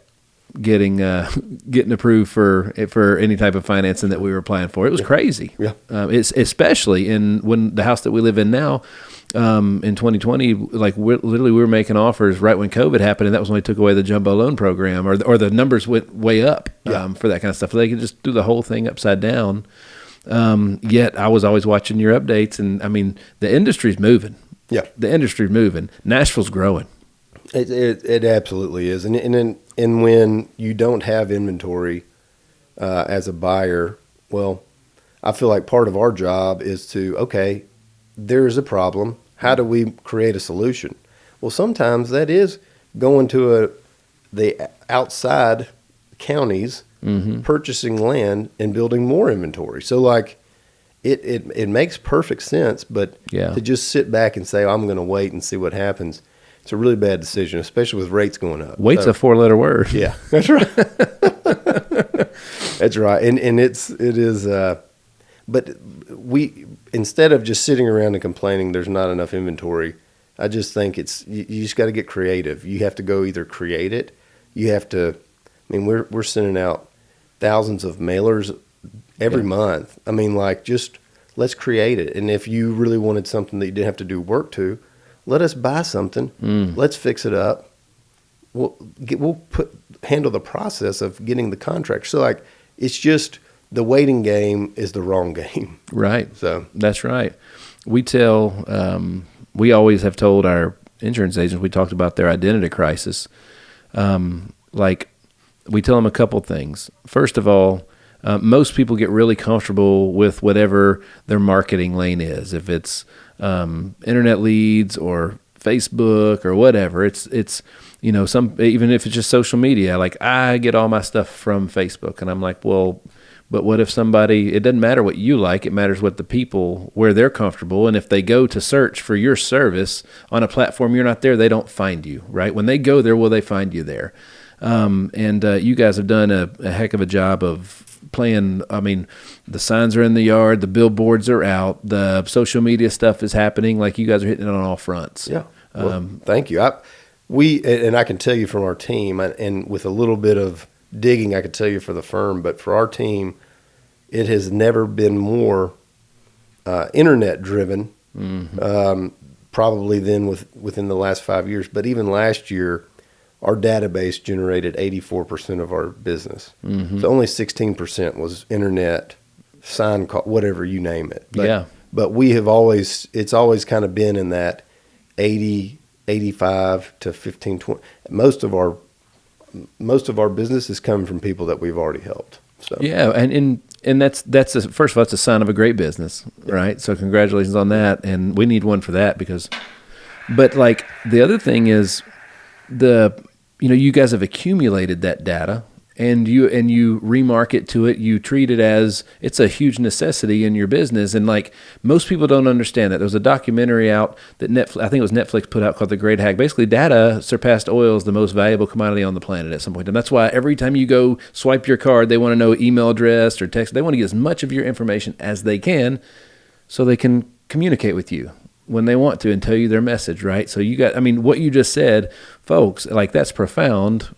getting approved for any type of financing that we were applying for. It was crazy. Yeah. It's especially when the house that we live in now, in 2020, like we were making offers right when COVID happened, and that was when they took away the jumbo loan program, or the numbers went way up for that kind of stuff. They could just do the whole thing upside down. Yet I was always watching your updates, and the industry's moving. Yeah, the industry's moving. Nashville's growing. It absolutely is, and when you don't have inventory, as a buyer. Well, I feel like part of our job is to, okay, there's a problem. How do we create a solution? Well, sometimes that is going to the outside counties, purchasing land and building more inventory. So like it makes perfect sense, but to just sit back and say, oh, I'm going to wait and see what happens, it's a really bad decision, especially with rates going up. Wait's a 4-letter word. Yeah, that's right. That's right. And it is, but we, instead of just sitting around and complaining there's not enough inventory, I just think you just got to get creative. You have to go either create it. You have to, I mean, we're sending out thousands of mailers every month. I mean, like, just let's create it. And if you really wanted something that you didn't have to do work to, let us buy something. Let's fix it up. We'll handle the process of getting the contract. So like, it's just the waiting game is the wrong game. Right. So that's right. We we always have told our insurance agents, we talked about their identity crisis. Like, we tell them a couple things. First of all, most people get really comfortable with whatever their marketing lane is. If it's internet leads or Facebook or whatever, it's even if it's just social media. Like, I get all my stuff from Facebook, and I'm like, well, but what if it doesn't matter what you like, it matters what the people, where they're comfortable. And if they go to search for your service on a platform you're not there, they don't find you, right? When they go there, will they find you there? And you guys have done a heck of a job of playing. I mean, the signs are in the yard, the billboards are out, the social media stuff is happening. Like, you guys are hitting it on all fronts. Yeah. Well, thank you. I can tell you from our team, and with a little bit of digging, I could tell you for the firm, but for our team, it has never been more internet driven, probably than within the last 5 years. But even last year, our database generated 84% of our business. So only 16% was internet, sign call, whatever you name it. But we have it's always kind of been in that 80, 85 to 15, 20. Most of our business is coming from people that we've already helped. So yeah, and that's first of all, it's a sign of a great business, right? So congratulations on that, and we need one for that but like, the other thing is you guys have accumulated that data, and you remarket to it. You treat it as it's a huge necessity in your business. And like, most people don't understand that. There was a documentary out that I think it was Netflix put out, called The Great Hack. Basically, data surpassed oil as the most valuable commodity on the planet at some point. And that's why every time you go swipe your card, they want to know email address or text. They want to get as much of your information as they can, so they can communicate with you when they want to and tell you their message, right? So what you just said, folks, like, that's profound.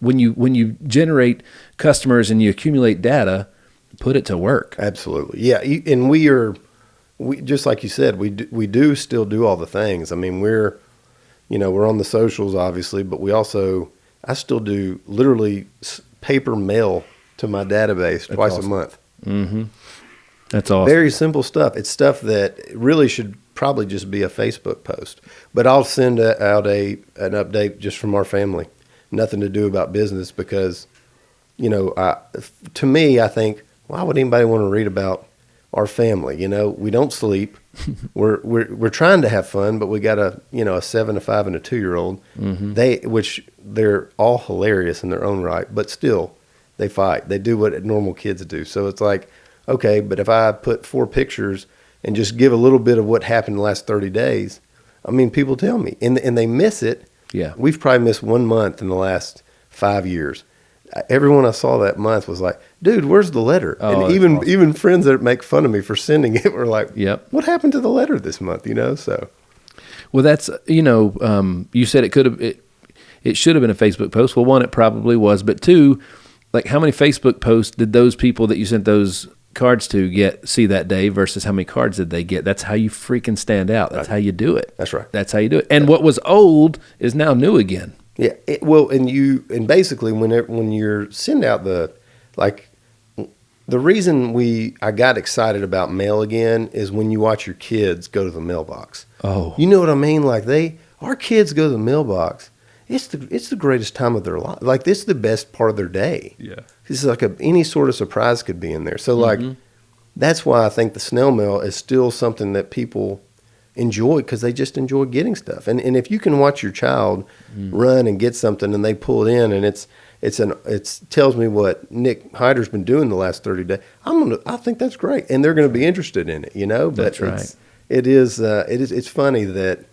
When you generate customers and you accumulate data, put it to work. Absolutely. Yeah. And we just like you said, we do still do all the things. I mean, we're on the socials, obviously, but I still do literally paper mail to my database twice a month. Mm-hmm. That's awesome. Very simple stuff. It's stuff that really should probably just be a Facebook post, but I'll send out an update just from our family. Nothing to do about business, because, to me, I think, why would anybody want to read about our family? We don't sleep. We're trying to have fun, but we got a 7, a 5, and a 2-year-old. Which they're all hilarious in their own right, but still they fight. They do what normal kids do. So it's like, okay, but if I put 4 pictures and just give a little bit of what happened in the last 30 days, I mean, people tell me, and they miss it. Yeah, we've probably missed 1 month in the last 5 years. Everyone I saw that month was like, "Dude, where's the letter?" Oh, and even friends that make fun of me for sending it were like, "Yep, what happened to the letter this month?" So, well, that's you said it should have been a Facebook post. Well, 1, it probably was, but 2, like, how many Facebook posts did those people that you sent those cards to see that day versus how many cards did they get? That's how you freaking stand out. That's how you do it. That's right. That's how you do it. And what was old is now new again. Yeah. And basically when you're send out the reason I got excited about mail again is when you watch your kids go to the mailbox. Oh, you know what I mean? Like, our kids go to the mailbox it's the greatest time of their life. Like, this is the best part of their day. Yeah. This is like any sort of surprise could be in there. So, like, that's why I think the snail mail is still something that people enjoy, because they just enjoy getting stuff. And if you can watch your child run and get something and they pull it in, and it tells me what Nick Hyder's been doing the last 30 days, I think that's great, and they're going to be interested in it, But that's right. It's funny that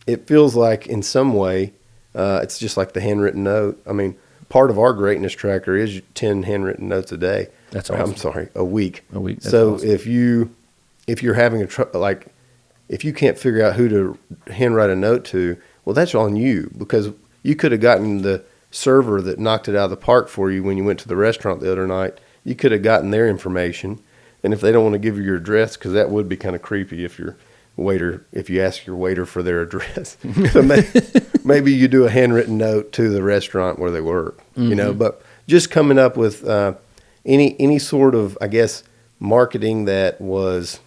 it feels like in some way it's just like the handwritten note. I mean, part of our greatness tracker is 10 handwritten notes a day. That's awesome. I'm sorry, a week. A week. That's So awesome. if you're having if you can't figure out who to handwrite a note to, well, that's on you, because you could have gotten the server that knocked it out of the park for you when you went to the restaurant the other night. You could have gotten their information. And if they don't want to give you your address, because that would be kind of creepy if you ask your waiter for their address. So maybe you do a handwritten note to the restaurant where they work, but just coming up with any sort of, I guess, marketing that was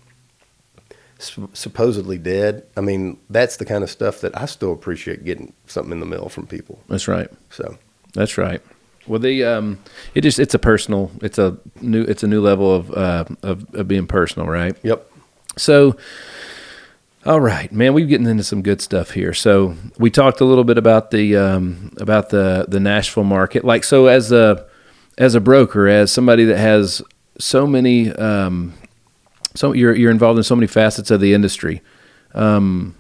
supposedly dead. I mean, that's the kind of stuff that I still appreciate, getting something in the mail from people. That's right. So that's right. Well, it's a new level of being personal, right? Yep. So, all right, man, we're getting into some good stuff here. So we talked a little bit about the Nashville market. Like, so as a broker, as somebody that has so many, so you're involved in so many facets of the industry. When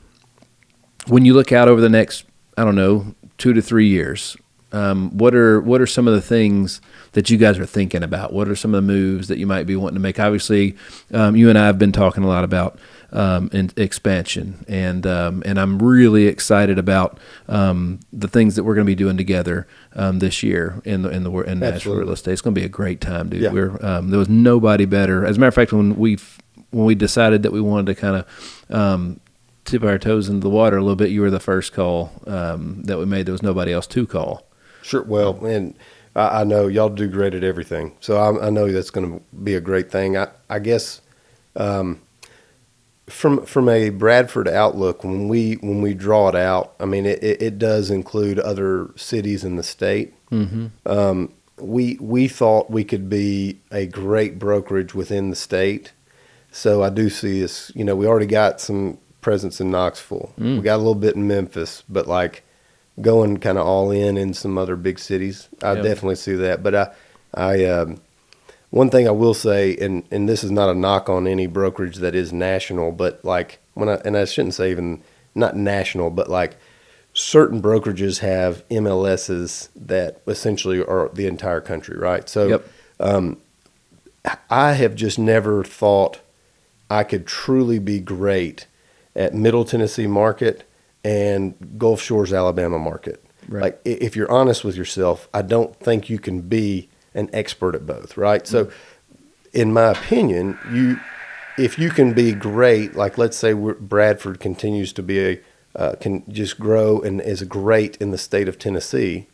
you look out over the next, 2 to 3 years, what are some of the things that you guys are thinking about? What are some of the moves that you might be wanting to make? Obviously, you and I have been talking a lot about expansion, and I'm really excited about the things that we're going to be doing together this year in Nashville real estate. It's going to be a great time, dude. Yeah. There was nobody better. As a matter of fact, when we decided that we wanted to kind of tip our toes into the water a little bit, you were the first call that we made. There was nobody else to call. Sure. Well, and I know y'all do great at everything, so I know that's going to be a great thing. I guess from a Bradford outlook, when we draw it out, I mean, it does include other cities in the state. Mm-hmm. We thought we could be a great brokerage within the state, so I do see this. We already got some presence in Knoxville. We got a little bit in Memphis, but like going kind of all in some other big cities, I definitely see that. But I one thing I will say, and this is not a knock on any brokerage that is national, but like I shouldn't say even not national, but like certain brokerages have MLSs that essentially are the entire country, right? So I have just never thought I could truly be great at Middle Tennessee market and Gulf Shores, Alabama market. Right. Like, if you're honest with yourself, I don't think you can be an expert at both, right? So in my opinion, if you can be great, like let's say Bradford continues to be can just grow and is great in the state of Tennessee,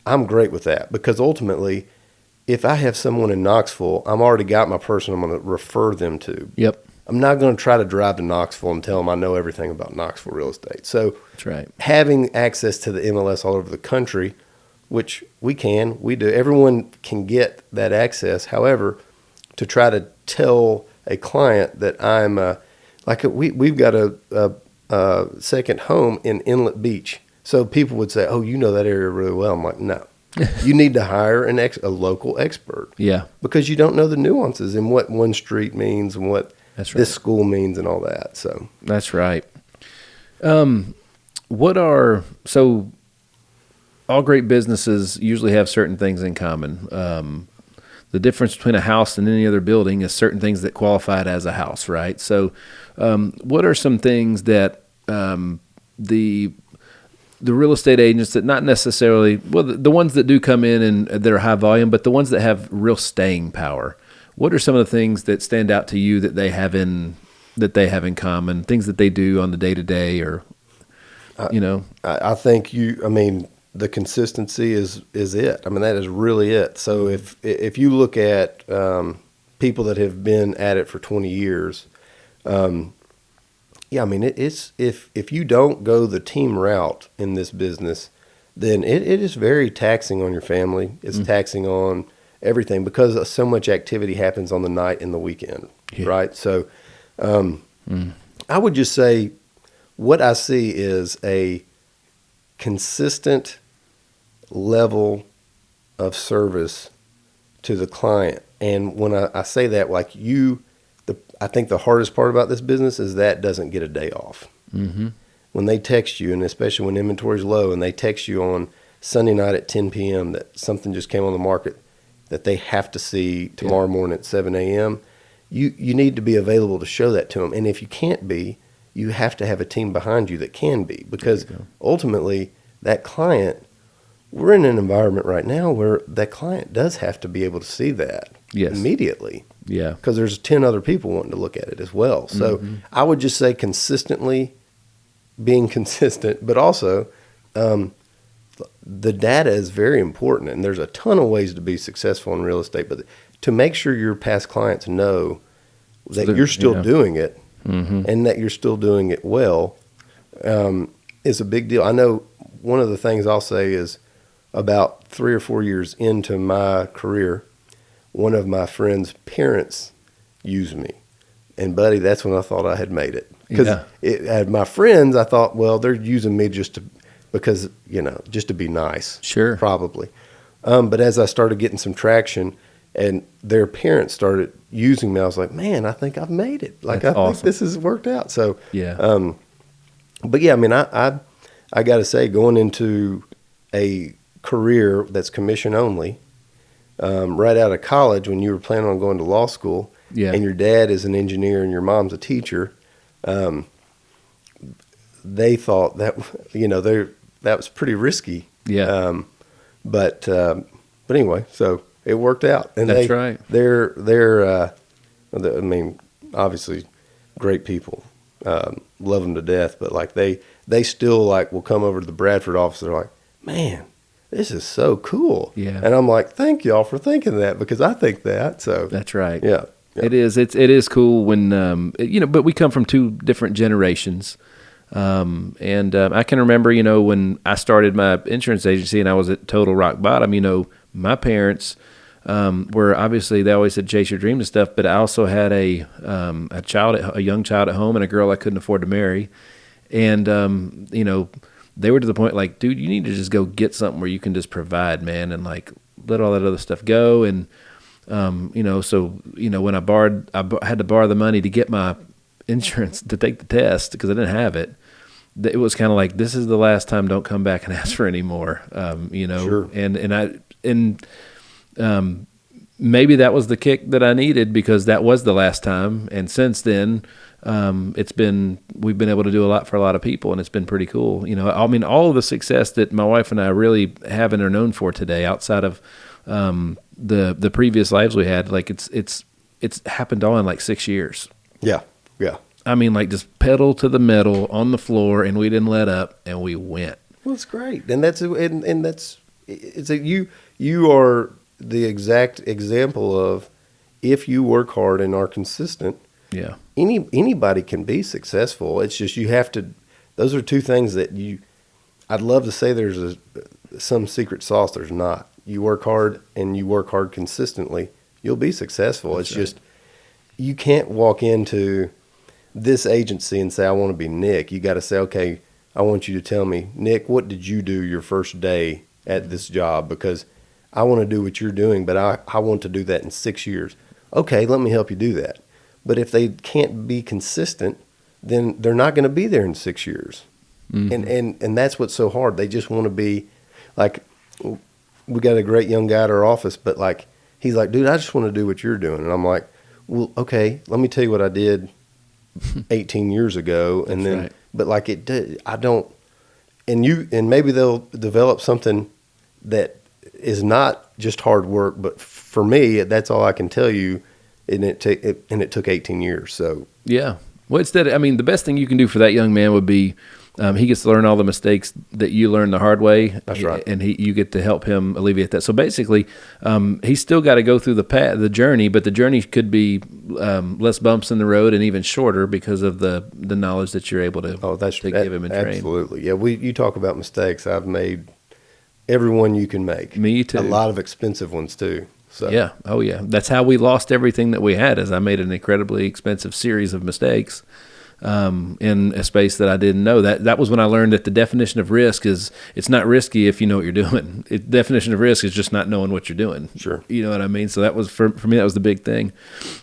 I'm great with that, because ultimately, if I have someone in Knoxville, I'm already got my person I'm going to refer them to. Yep. I'm not going to try to drive to Knoxville and tell them I know everything about Knoxville real estate. So that's right. Having access to the MLS all over the country, which we do. Everyone can get that access. However, to try to tell a client that I'm we've got a second home in Inlet Beach. So people would say, "Oh, you know that area really well." I'm like, no. You need to hire a local expert. Yeah. Because you don't know the nuances and what one street means and what this school means and all that. So that's right. All great businesses usually have certain things in common. The difference between a house and any other building is certain things that qualify it as a house, right? So what are some things that the real estate agents that not necessarily, well, the ones that do come in and that are high volume, but the ones that have real staying power, what are some of the things that stand out to you that they have in common, things that they do on the day-to-day, or, I think the consistency is it. I mean, that is really it. So if you look at people that have been at it for 20 years, it's if you don't go the team route in this business, then it is very taxing on your family. It's taxing on everything because so much activity happens on the night and the weekend, right? So I would just say what I see is a consistent level of service to the client. And when I say that, like I think the hardest part about this business is that doesn't get a day off. Mm-hmm. When they text you, and especially when inventory is low, and they text you on Sunday night at 10 p.m. that something just came on the market that they have to see tomorrow morning at 7 a.m., you need to be available to show that to them. And if you can't be, you have to have a team behind you that can be, because ultimately that client, we're in an environment right now where that client does have to be able to see that immediately. Yeah. Because there's 10 other people wanting to look at it as well. So I would just say consistently being consistent, but also the data is very important. And there's a ton of ways to be successful in real estate, but to make sure your past clients know that you're still doing it and that you're still doing it well is a big deal. I know one of the things I'll say is about 3 or 4 years into my career, one of my friend's parents used me. And buddy, that's when I thought I had made it. Because my friends, I thought, well, they're using me just to be nice. Sure. Probably. But as I started getting some traction and their parents started using me, I was like, man, I think I've made it. Like, I think this has worked out. So, but yeah, I mean, I got to say, going into a career that's commission only, right out of college when you were planning on going to law school, and your dad is an engineer and your mom's a teacher, they thought that, that was pretty risky. Yeah. But anyway, so it worked out. And that's right. They're I mean, obviously great people, love them to death, but like they still like will come over to the Bradford office. They're like, man, this is so cool. Yeah. And I'm like, thank y'all for thinking that, because I think that. So that's right. Yeah. It is. It is cool when, but we come from two different generations. And I can remember, when I started my insurance agency and I was at total rock bottom, my parents were obviously, they always said chase your dreams and stuff, but I also had a young child at home and a girl I couldn't afford to marry. And, they were to the point like, dude, you need to just go get something where you can just provide, man, and like let all that other stuff go. And, when I had to borrow the money to get my insurance to take the test because I didn't have it. It was kind of like, this is the last time. Don't come back and ask for any more. Sure. And maybe that was the kick that I needed, because that was the last time. And since then, we've been able to do a lot for a lot of people, and it's been pretty cool. I mean, all of the success that my wife and I really have and are known for today, outside of the previous lives we had, like it's happened all in like 6 years. Yeah. Yeah. I mean, like just pedal to the metal on the floor, and we didn't let up, and we went. Well, it's great. And you are the exact example of, if you work hard and are consistent, anybody can be successful. It's just, you have to, those are two things that I'd love to say there's some secret sauce. There's not. You work hard and you work hard consistently, you'll be successful. That's just, you can't walk into this agency and say, I want to be Nick. You got to say, okay, I want you to tell me, Nick, what did you do your first day at this job? Because I want to do what you're doing, but I want to do that in 6 years. Okay, let me help you do that. But if they can't be consistent, then they're not going to be there in 6 years. Mm-hmm. And that's what's so hard. They just want to be like, we got a great young guy at our office, but like, he's like, dude, I just want to do what you're doing. And I'm like, well, okay, let me tell you what I did 18 years ago. And then, but like I don't, and maybe they'll develop something that is not just hard work, but for me, that's all I can tell you. And it took 18 years. So, yeah. Well, the best thing you can do for that young man would be, he gets to learn all the mistakes that you learned the hard way. That's right. And you get to help him alleviate that. So basically, he's still got to go through the journey, but the journey could be less bumps in the road and even shorter because of the knowledge that you're able to give him and train. Absolutely. Yeah. You talk about mistakes. I've made every one you can make. Me too. A lot of expensive ones too. So Yeah. Oh, yeah. That's how we lost everything that we had, is I made an incredibly expensive series of mistakes in a space that I didn't know. That was when I learned that the definition of risk is, it's not risky if you know what you're doing. Definition of risk is just not knowing what you're doing. Sure. You know what I mean? So that was, for me, that was the big thing.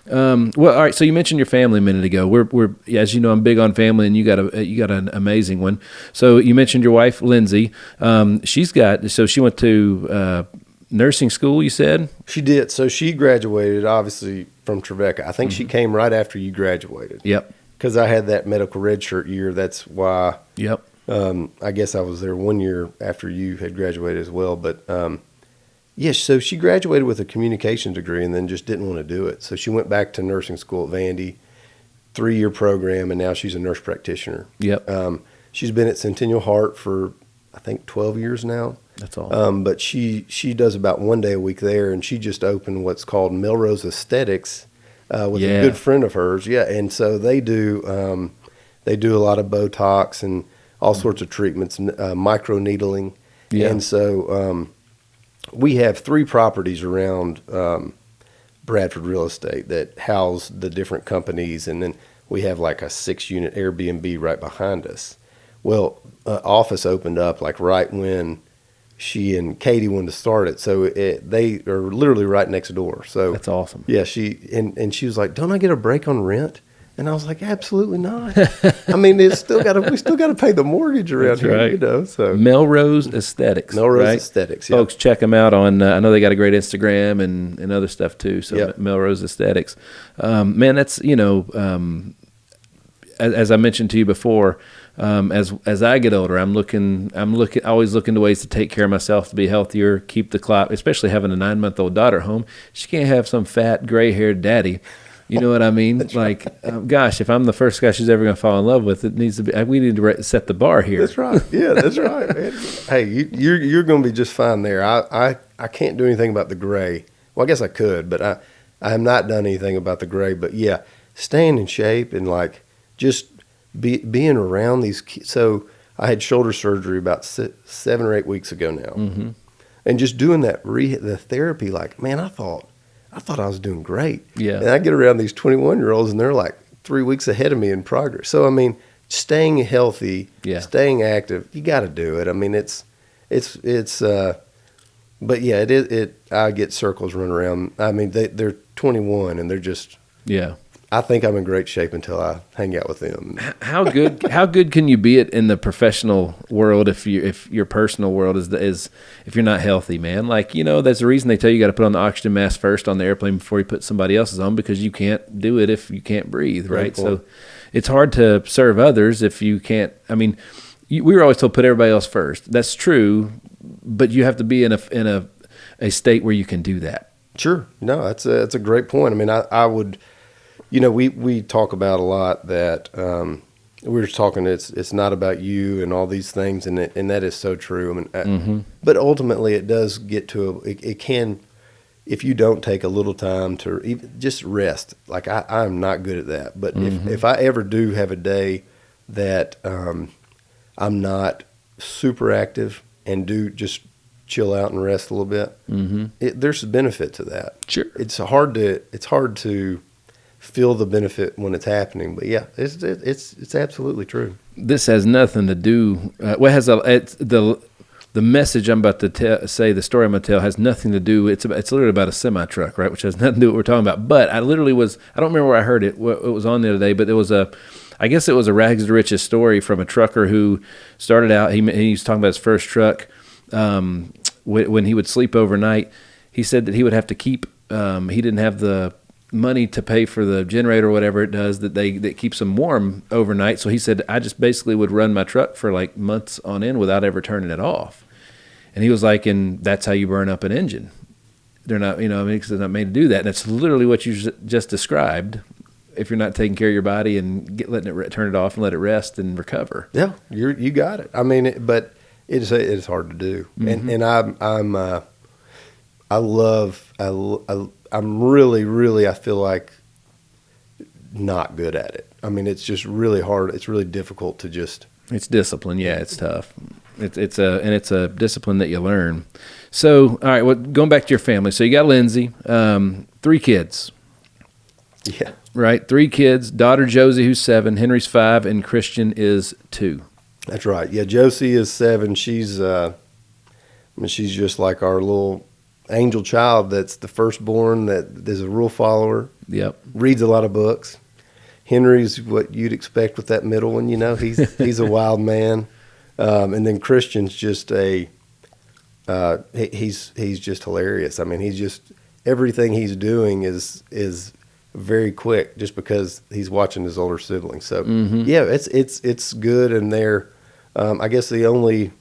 Well, all right. So you mentioned your family a minute ago. We're as you know, I'm big on family, and you got an amazing one. So you mentioned your wife, Lindsay. She went to nursing school, you said? she did. So she graduated obviously from Trevecca. I think she came right after you graduated. Yep. Because I had that medical red shirt year. That's why. Yep. I guess I was there 1 year after you had graduated as well. But yes, so she graduated with a communications degree and then just didn't want to do it. So she went back to nursing school at Vandy, 3-year program, and now she's a nurse practitioner. Yep. She's been at Centennial Heart for, I think, 12 years now. That's all. But she does about 1 day a week there, and she just opened what's called Melrose Aesthetics with a good friend of hers. Yeah, and so they do a lot of Botox and all sorts of treatments, micro needling. Yeah. And so we have 3 properties around Bradford Real Estate that house the different companies, and then we have like a 6-unit Airbnb right behind us. Well, office opened up like right when she and Katie wanted to start it, so they are literally right next door. So That's awesome. yeah, she was like, "Don't I get a break on rent?" And I was like, "Absolutely not." I mean, we still got to pay the mortgage around That's here, right. you know. So Melrose Aesthetics. Melrose right? Aesthetics, yeah. Folks, check them out on. I know they got a great Instagram and other stuff too. So Yep. Melrose Aesthetics, man, that's as I mentioned to you before. As I get older, I'm always looking to ways to take care of myself, to be healthier, keep the clock, especially having a 9-month-old daughter at home. She can't have some fat, gray-haired daddy. You know what I mean? Like, gosh, if I'm the first guy she's ever going to fall in love with, we need to set the bar here. That's right. Yeah, that's right, man. Hey, you're going to be just fine there. I can't do anything about the gray. Well, I guess I could, but I have not done anything about the gray. But yeah, staying in shape and like just being around these kids. So I had shoulder surgery about 7 or 8 weeks ago now, and just doing that the therapy. Like, man, I thought I was doing great. Yeah. And I get around these 21-year-olds, and they're like 3 weeks ahead of me in progress. So I mean, staying healthy, staying active, you got to do it. I mean, it's but yeah, I get circles run around. I mean, they're 21 and they're just, I think I'm in great shape until I hang out with them. How good can you be in the professional world if your personal world is if you're not healthy, man? Like, there's a reason they tell you got to put on the oxygen mask first on the airplane before you put somebody else's on, because you can't do it if you can't breathe, right? So it's hard to serve others if you can't. I mean, we were always told put everybody else first. That's true, but you have to be in a state where you can do that. Sure. No, that's a great point. I mean, I would. We talk about a lot that we were talking. It's not about you and all these things, and that is so true. I mean, but ultimately, it does get to it can, if you don't take a little time to even just rest. Like I'm not good at that, but if I ever do have a day that I'm not super active and do just chill out and rest a little bit, there's a benefit to that. Sure, it's hard to feel the benefit when it's happening, but yeah, it's absolutely true. This has nothing to do. The message I'm about to say, the story I'm going to tell, has nothing to do. It's literally about a semi truck, right? Which has nothing to do with what we're talking about. But I don't remember where I heard it. It was on the other day, but I guess it was a rags to riches story from a trucker who started out. He was talking about his first truck. When he would sleep overnight, he said that he would have to keep. He didn't have the money to pay for the generator or whatever it does that keeps them warm overnight. So he said, I just basically would run my truck for like months on end without ever turning it off. And he was like, and that's how you burn up an engine. They're not, because they're not made to do that. And that's literally what you just described. If you're not taking care of your body and turn it off and let it rest and recover. Yeah, you got it. I mean, but it's hard to do. And I'm really, really, I feel like not good at it. I mean, it's just really hard. It's really difficult to just. It's discipline. Yeah, it's tough. It's a discipline that you learn. So, all right, well, going back to your family. So you got Lindsay, 3 kids. Yeah. Right? 3 kids, daughter Josie, who's 7, Henry's 5, and Christian is 2. That's right. Yeah, Josie is 7. She's just like our little angel child that's the firstborn that is a rule follower. Yep. Reads a lot of books. Henry's what you'd expect with that middle one, he's a wild man. And then Christian's just he's just hilarious. I mean, he's just, everything he's doing is very quick just because he's watching his older siblings. So yeah, it's good. And they're, I guess the only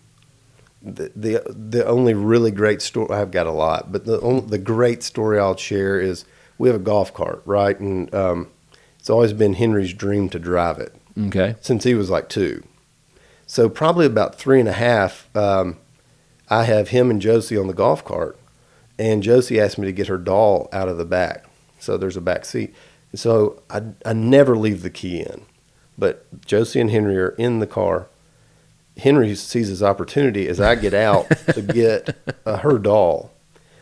really great story, I've got a lot, but the great story I'll share is we have a golf cart, right? And it's always been Henry's dream to drive it. Okay. Since he was like 2. So probably about 3.5, I have him and Josie on the golf cart, and Josie asked me to get her doll out of the back. So there's a back seat. So I never leave the key in. But Josie and Henry are in the car. Henry sees his opportunity as I get out to get her doll.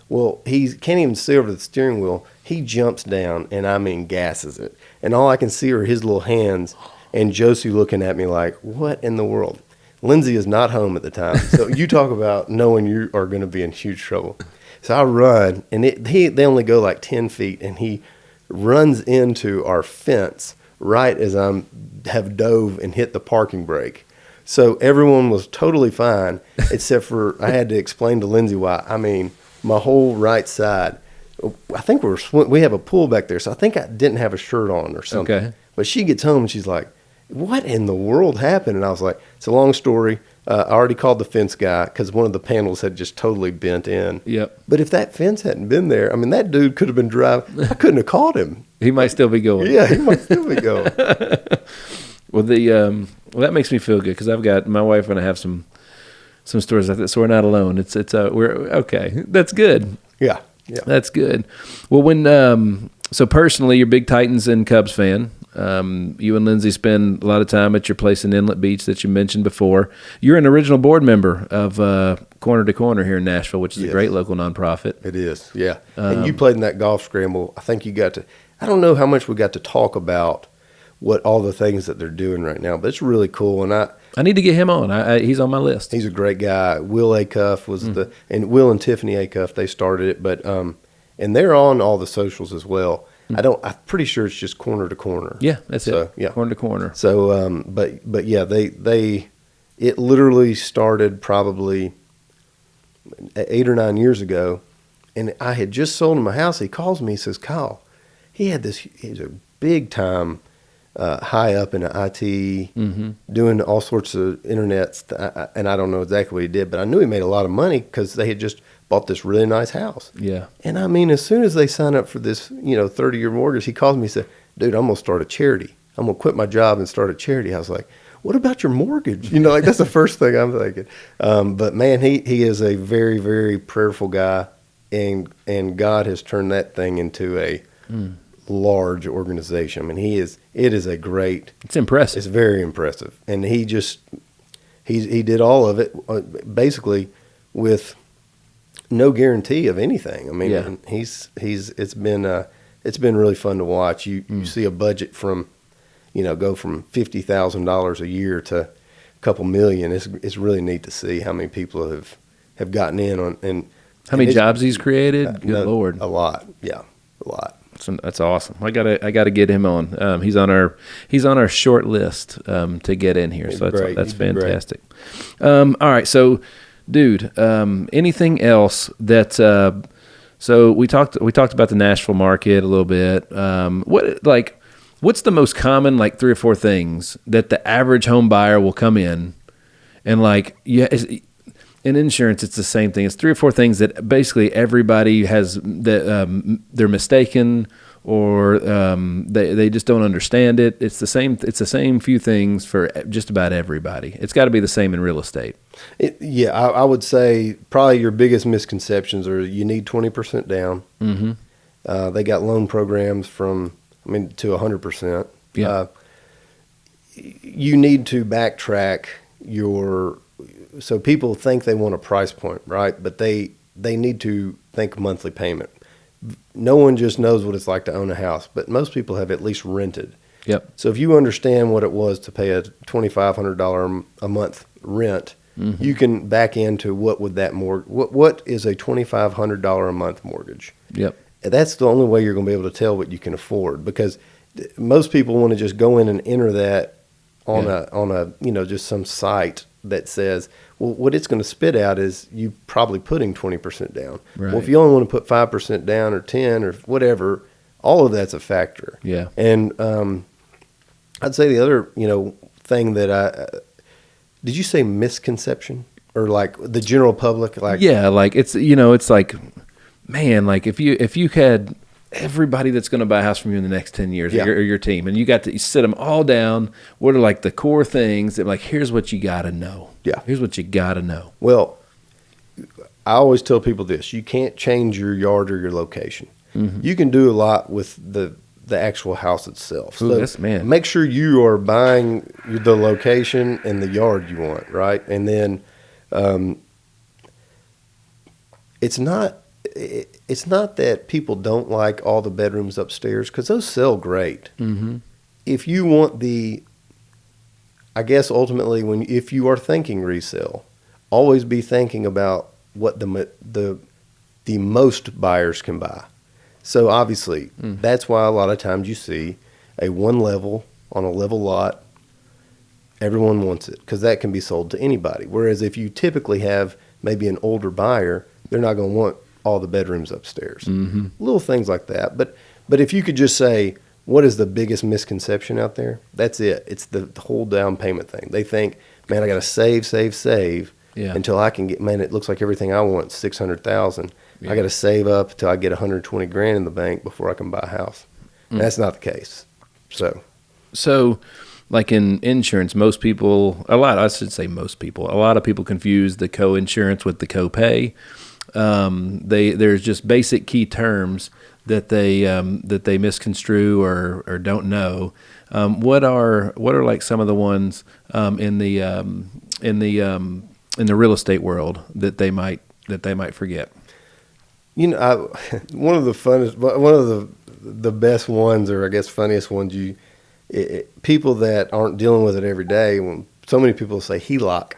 Well, he can't even see over the steering wheel. He jumps down and, I mean, gasses it. And all I can see are his little hands and Josie looking at me like, what in the world? Lindsay is not home at the time. So you talk about knowing you are going to be in huge trouble. So I run, and they only go like 10 feet, and he runs into our fence right as I have dove and hit the parking brake. So everyone was totally fine, except for I had to explain to Lindsay why. I mean, my whole right side, I think we have a pool back there, so I think I didn't have a shirt on or something. Okay. But she gets home, and she's like, what in the world happened? And I was like, it's a long story. I already called the fence guy because one of the panels had just totally bent in. Yep. But if that fence hadn't been there, I mean, that dude could have been driving. I couldn't have caught him. He might still be going. Yeah, he might still be going. Well, that makes me feel good because I've got my wife and I have some stories like that, so we're not alone. We're okay. That's good. Yeah. That's good. Well, so personally, you're a big Titans and Cubs fan. You and Lindsay spend a lot of time at your place in Inlet Beach that you mentioned before. You're an original board member of Corner to Corner here in Nashville, which is a great local nonprofit. It is, yeah. And you played in that golf scramble. I think you got to, I don't know how much we got to talk about what all the things that they're doing right now, but it's really cool. And I need to get him on. He's on my list. He's a great guy. Will Acuff was and Will and Tiffany Acuff, they started it, but and they're on all the socials as well. I'm pretty sure it's just Corner to Corner. Yeah, that's it. Yeah. Corner to Corner. So, but yeah, it literally started probably 8 or 9 years ago, and I had just sold him a house. He calls me, he says, Kyle, he's a big time, high up in the IT, doing all sorts of internet, and I don't know exactly what he did, but I knew he made a lot of money because they had just bought this really nice house. Yeah. And I mean, as soon as they sign up for this, 30-year mortgage, he calls me and said, dude, I'm going to start a charity. I'm going to quit my job and start a charity. I was like, what about your mortgage? That's the first thing I'm thinking. But man, he is a very, very prayerful guy, and God has turned that thing into a large organization. I mean, it is a great. It's impressive. It's very impressive. And he did all of it basically with no guarantee of anything. I mean, it's been really fun to watch. You see a budget from, go from $50,000 a year to a couple million. It's really neat to see how many people have gotten in on, and how many jobs he's created. Good Lord, a lot. Yeah, a lot. That's awesome. I gotta get him on. He's on our short list to get in here. So that's fantastic. All right, so. Dude, anything else that? So we talked about the Nashville market a little bit. What's the most common 3 or 4 things that the average home buyer will come in and in insurance it's the same thing. It's 3 or 4 things that basically everybody has that they're mistaken or they just don't understand it. It's the same few things for just about everybody. It's got to be the same in real estate. I would say probably your biggest misconceptions are you need 20% down. Mm-hmm. They got loan programs to 100%. Yeah. You need to backtrack your so people think they want a price point, right? But they need to think monthly payment. No one just knows what it's like to own a house, but most people have at least rented. Yep. So if you understand what it was to pay a $2,500 a month rent, you can back into what would that what is a $2,500 a month mortgage. Yep. That's the only way you're going to be able to tell what you can afford, because most people want to just go in and enter that on a just some site that says, well, what it's going to spit out is you probably putting 20% down. Right. Well, if you only want to put 5% down or 10 or whatever, all of that's a factor. Yeah. And I'd say the other thing that did you say misconception, or like the general public? Like, yeah, like it's like, man, like if you had everybody that's going to buy a house from you in the next 10 years, or your team, and you got to sit them all down, what are like the core things that, like, here's what you got to know. Yeah. Here's what you got to know. Well, I always tell people this: you can't change your yard or your location. You can do a lot with the actual house itself. Ooh, So man. make sure you are buying the location and the yard you want, right? And then it's not that people don't like all the bedrooms upstairs, because those sell great. If you want I guess ultimately, if you are thinking resale, always be thinking about what the most buyers can buy. So obviously, that's why a lot of times you see a one level on a level lot. Everyone wants it because that can be sold to anybody. Whereas if you typically have maybe an older buyer, they're not going to want all the bedrooms upstairs. Little things like that. But if you could just say, what is the biggest misconception out there? That's it. It's the whole down payment thing. They think, man, I got to save until I can get. Man, it looks like everything I want is $600,000. I got to save up until I get $120,000 in the bank before I can buy a house. That's not the case. So, like in insurance, a lot of people confuse the co-insurance with the co-pay. There's just basic key terms that they misconstrue or don't know. What are like some of the ones in the real estate world that they might forget? One of the best ones, or I guess funniest ones, people that aren't dealing with it every day, when so many people say HELOC,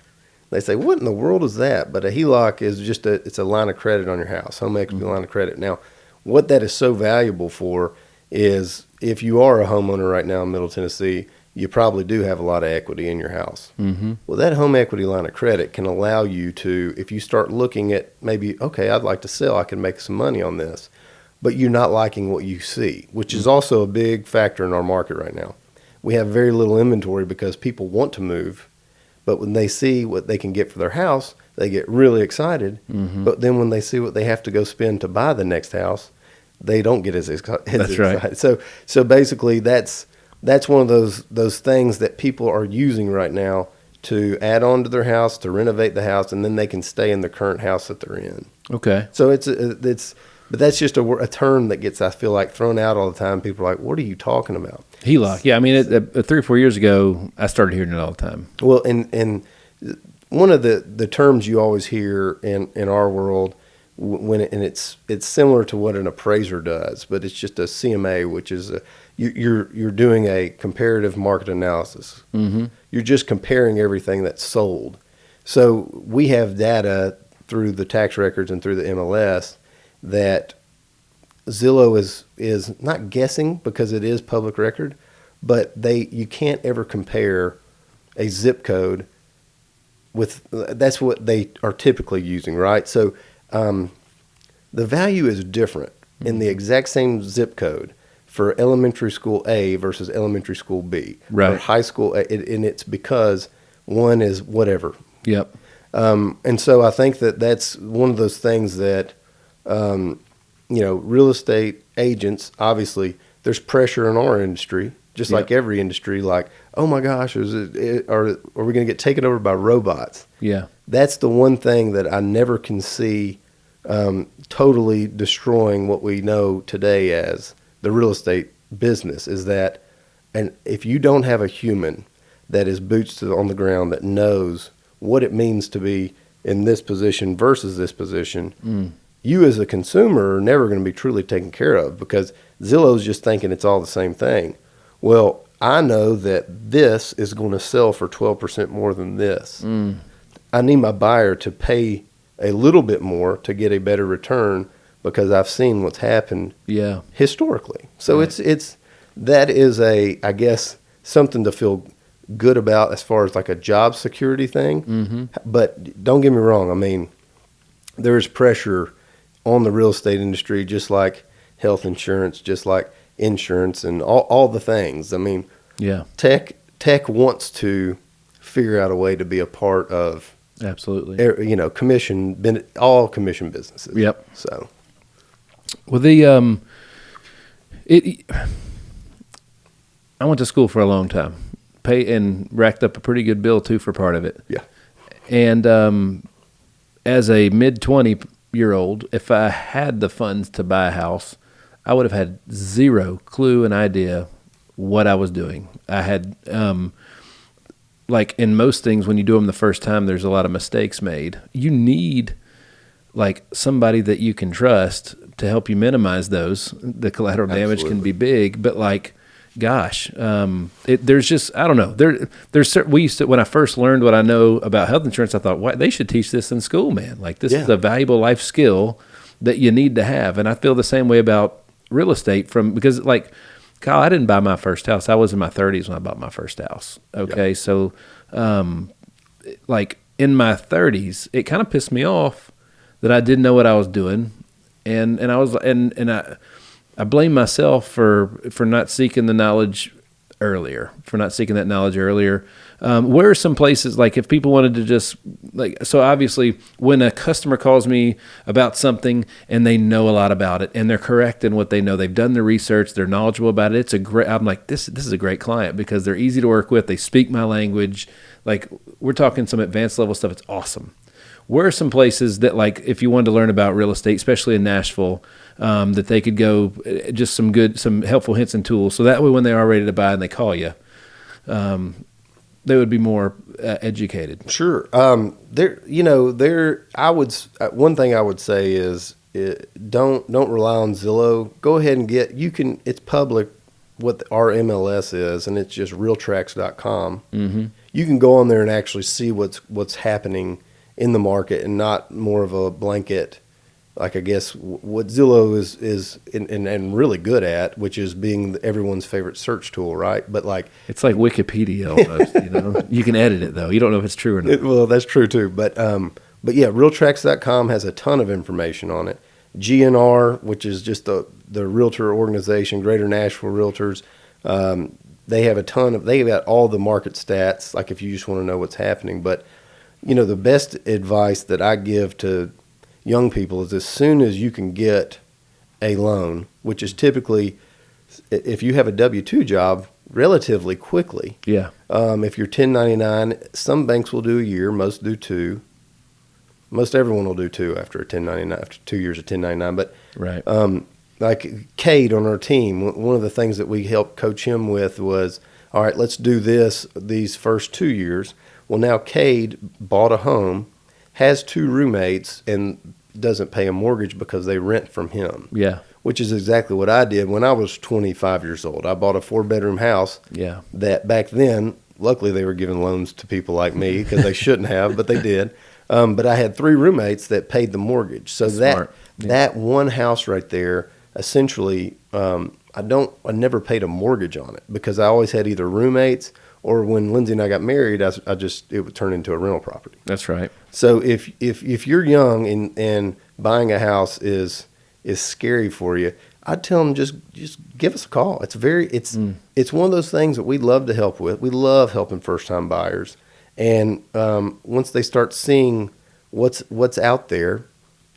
they say, what in the world is that? But a HELOC is just it's a line of credit on your house, home equity line of credit. Now, what that is so valuable for is, if you are a homeowner right now in Middle Tennessee, you probably do have a lot of equity in your house. Well, that home equity line of credit can allow you to, if you start looking at maybe, okay, I'd like to sell, I can make some money on this, but you're not liking what you see, which is also a big factor in our market right now. We have very little inventory because people want to move, but when they see what they can get for their house, they get really excited. But then when they see what they have to go spend to buy the next house, they don't get as excited. That's right. So basically, that's one of those things that people are using right now to add on to their house, to renovate the house, and then they can stay in the current house that they're in. Okay. So but that's just a term that gets, I feel like, thrown out all the time. People are like, what are you talking about? HELOC. Yeah. I mean, 3 or 4 years ago, I started hearing it all the time. Well, and one of the terms you always hear in our world, it's similar to what an appraiser does, but it's just a CMA, which is you're doing a comparative market analysis. You're just comparing everything that's sold. So we have data through the tax records and through the MLS that Zillow is not guessing, because it is public record, but you can't ever compare a zip code with, that's what they are typically using, right? So the value is different in the exact same zip code for elementary school A versus elementary school B, right? Or high school A, and it's because one is whatever. Yep. And so I think that's one of those things that, real estate agents, obviously there's pressure in our industry, just like every industry, like, oh my gosh, are we going to get taken over by robots? Yeah. That's the one thing that I never can see totally destroying what we know today as the real estate business, is that, and if you don't have a human that is boots on the ground that knows what it means to be in this position versus this position, you as a consumer are never going to be truly taken care of, because Zillow's just thinking it's all the same thing. Well, I know that this is going to sell for 12% more than this. I need my buyer to pay a little bit more to get a better return, because I've seen what's happened historically. So that is I guess, something to feel good about as far as like a job security thing. But don't get me wrong. I mean, there's pressure on the real estate industry, just like health insurance, just like insurance and all the things. I mean, tech wants to figure out a way to be a part of, absolutely, all commission businesses. Yep. So, well, I went to school for a long time, and racked up a pretty good bill too for part of it. Yeah. And as a mid-20-year-old, if I had the funds to buy a house, I would have had zero clue and idea what I was doing. I had, like in most things, when you do them the first time, there's a lot of mistakes made. You need like somebody that you can trust to help you minimize those. The collateral damage can be big, but like, gosh, there's just, I don't know. We used to, when I first learned what I know about health insurance, I thought, they should teach this in school, man. Like this is a valuable life skill that you need to have. And I feel the same way about real estate because like, Kyle, I didn't buy my first house. I was in my 30s when I bought my first house. Okay. So, like in my 30s, it kind of pissed me off that I didn't know what I was doing. And I blame myself for not seeking the knowledge earlier, Where are some places, like if people wanted to just so obviously when a customer calls me about something and they know a lot about it and they're correct in what they know, they've done the research, they're knowledgeable about it. I'm like, this is a great client because they're easy to work with. They speak my language. Like we're talking some advanced level stuff. It's awesome. Where are some places that, like, if you wanted to learn about real estate, especially in Nashville, that they could go, just some helpful hints and tools, so that way when they are ready to buy and they call you, they would be more educated. Sure. One thing I would say is don't rely on Zillow. Go ahead and it's public what our MLS is, and it's just realtracks.com. You can go on there and actually see what's happening in the market, and not more of a blanket, like I guess what Zillow is and really good at, which is being everyone's favorite search tool, right? But like it's like Wikipedia almost. You can edit it though. You don't know if it's true or not. Well, that's true too. But yeah, realtracks.com has a ton of information on it. GNR, which is just the realtor organization, Greater Nashville Realtors, they've got all the market stats, like if you just want to know what's happening. But the best advice that I give to young people is, as soon as you can get a loan, which is typically, if you have a W-2 job, relatively quickly. Yeah. If you're 1099, some banks will do a year, most do 2. Most everyone will do 2 after 2 years of 1099. But right. Like Cade on our team, one of the things that we helped coach him with was, all right, let's do these first 2 years. Well, now Cade bought a home, has 2 roommates, and doesn't pay a mortgage because they rent from him. Yeah. Which is exactly what I did when I was 25 years old. I bought a 4-bedroom house. Yeah. That back then, luckily they were giving loans to people like me because they shouldn't have, but they did. But I had 3 roommates that paid the mortgage. So that one house right there, essentially, I never paid a mortgage on it because I always had either roommates, or when Lindsay and I got married, it would turn into a rental property. That's right. So if you're young and buying a house is scary for you, I'd tell them just give us a call. It's one of those things that we love to help with. We love helping first time buyers, and once they start seeing what's out there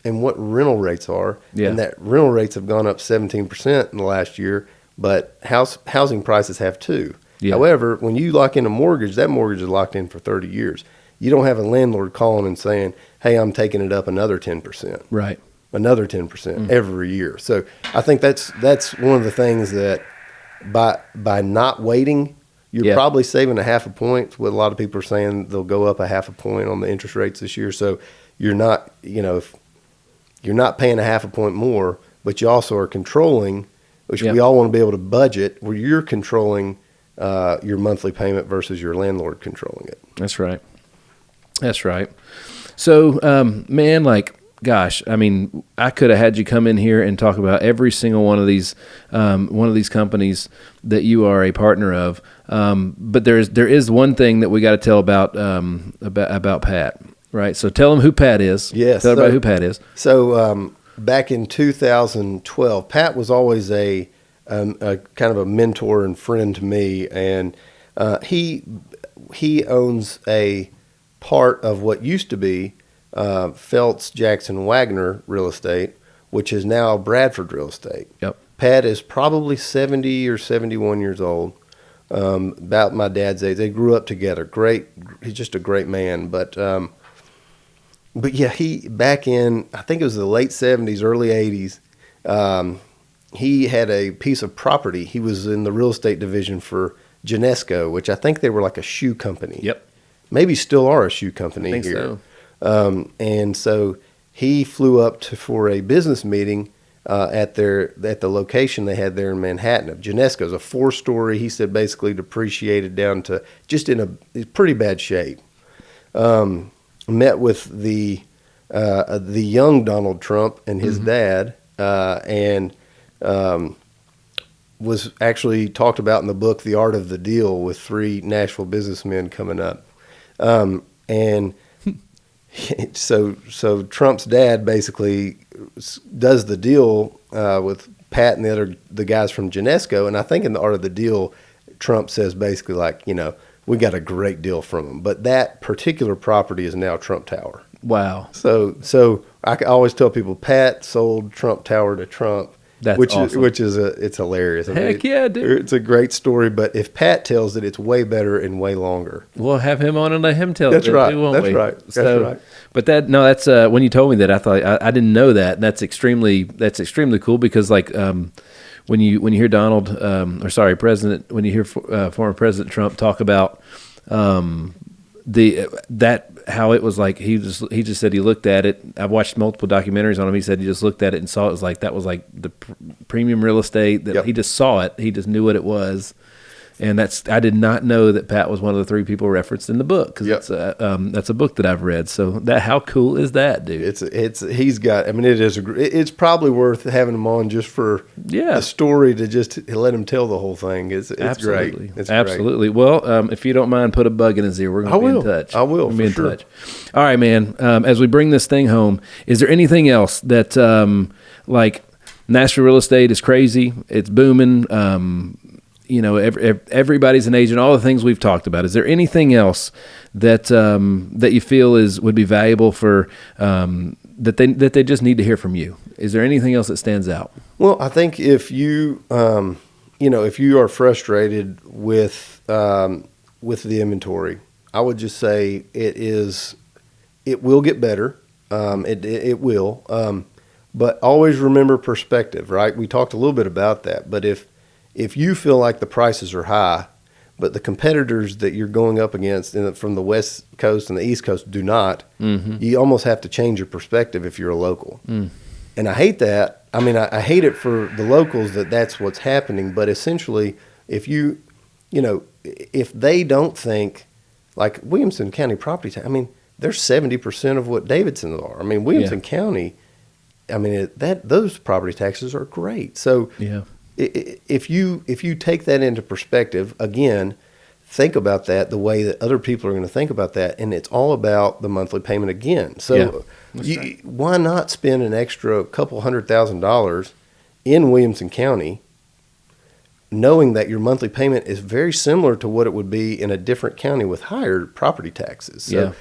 and what rental rates are, and that rental rates have gone up 17% in the last year, but housing prices have too. Yeah. However, when you lock in a mortgage, that mortgage is locked in for 30 years. You don't have a landlord calling and saying, hey, I'm taking it up another 10%. Right. Another 10% every year. So I think that's one of the things that by not waiting, You're probably saving a half a point. What a lot of people are saying, they'll go up a half a point on the interest rates this year. So you're not, if you're not paying a half a point more, but you also are controlling, which we all want to be able to budget, where you're controlling your monthly payment versus your landlord controlling it. That's right. That's right. So, man, like, gosh, I mean, I could have had you come in here and talk about every single one of these companies that you are a partner of. But there is one thing that we got to tell about Pat, right? So tell them who Pat is. Yes. Tell everybody who Pat is. So back in 2012, Pat was always a kind of a mentor and friend to me, and he owns a part of what used to be Feltz Jackson Wagner Real Estate, which is now Bradford Real Estate. Yep. Pat is probably 70 or 71 years old, about my dad's age. They grew up together. Great, he's just a great man. But yeah, he back in, I think it was the late 70s, early 80s. He had a piece of property. He was in the real estate division for Genesco, which I think they were like a shoe company. Yep. Maybe still are a shoe company I think here. so. And so he flew up for a business meeting at the location they had there in Manhattan. Genesco's a 4-story. He said basically depreciated down to just in a pretty bad shape. Met with the young Donald Trump and his dad, and was actually talked about in the book The Art of the Deal with 3 Nashville businessmen coming up, and. So Trump's dad basically does the deal with Pat and the guys from Genesco, and I think in the Art of the Deal, Trump says basically like, we got a great deal from them, but that particular property is now Trump Tower. Wow. So I always tell people Pat sold Trump Tower to Trump. That's awesome. It's hilarious. Heck yeah, dude. It's a great story, but if Pat tells it, it's way better and way longer. We'll have him on and let him tell That's it. right. Too, won't That's we? right. That's So, right. But that's when you told me that, I thought I didn't know that. And that's extremely cool because like when you hear President, when you hear former President Trump talk about how it was like he just said he looked at it. I've watched multiple documentaries on him. He said he just looked at it and saw it was like that was like the premium real estate that he just saw it. He just knew what it was. And I did not know that Pat was one of the 3 people referenced in the book because that's a book that I've read. So how cool is that, dude? It's probably worth having him on just for the story to just let him tell the whole thing. It's Absolutely. great. It's Absolutely. Great. Well, if you don't mind, put a bug in his ear. We're going to be in touch. I will. We'll be in sure. touch. All right, man. As we bring this thing home, is there anything else that like Nashville real estate is crazy? It's booming. Everybody's an agent, all the things we've talked about. Is there anything else that you feel would be valuable for that they just need to hear from you? Is there anything else that stands out? Well, I think if you if you are frustrated with the inventory, I would just say it will get better. It will, but always remember perspective, right? We talked a little bit about that, but if you feel like the prices are high, but the competitors that you're going up against from the West Coast and the East Coast do not, you almost have to change your perspective if you're a local. And I hate that. I mean, I hate it for the locals that's what's happening. But essentially, if if they don't think like Williamson County property tax, I mean, they're 70% of what Davidson are. I mean, Williamson County, I mean, those property taxes are great. So if you take that into perspective, again, think about that the way that other people are going to think about that, and it's all about the monthly payment again. So why not spend an extra couple $100,000 in Williamson County, knowing that your monthly payment is very similar to what it would be in a different county with higher property taxes. So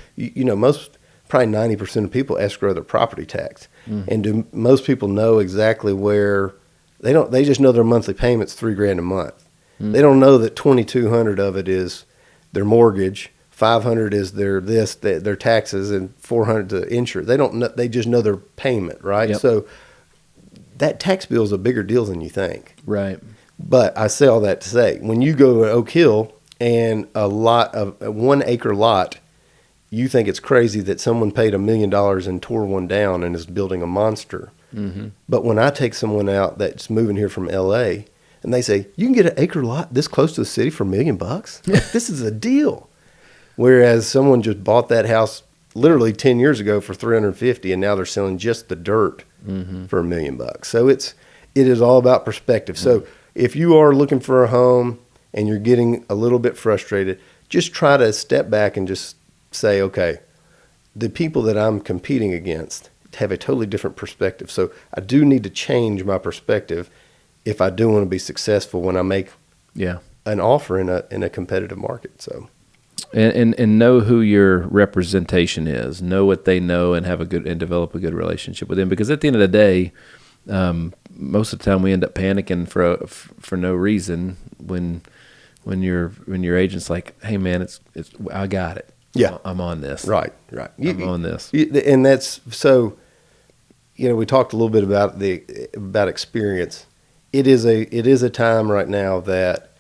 probably 90% of people escrow their property tax, and do most people know exactly where? They just know their monthly payment's $3,000 a month. They don't know that 2,200 of it is their mortgage, 500 is their taxes, and 400 the insurance. They don't know. They just know their payment, right? Yep. So that tax bill is a bigger deal than you think. Right. But I say all that to say, when you go to Oak Hill and a 1 acre lot, you think it's crazy that someone paid $1 million and tore one down and is building a monster. Mm-hmm. But when I take someone out that's moving here from LA and they say, you can get an acre lot this close to the city for $1 million, like, this is a deal. Whereas someone just bought that house literally 10 years ago for $350, and now they're selling just the dirt for $1 million. So it is all about perspective. So if you are looking for a home and you're getting a little bit frustrated, just try to step back and just say, okay, the people that I'm competing against have a totally different perspective. So I do need to change my perspective if I do want to be successful when I make an offer in a competitive market. So, and know who your representation is, know what they know, and develop a good relationship with them. Because at the end of the day, most of the time we end up panicking for no reason when your agent's like, hey man, it's I got it. Yeah, I'm on this. Right. I'm on this. And that's so. We talked a little bit about experience. It is a time right now that,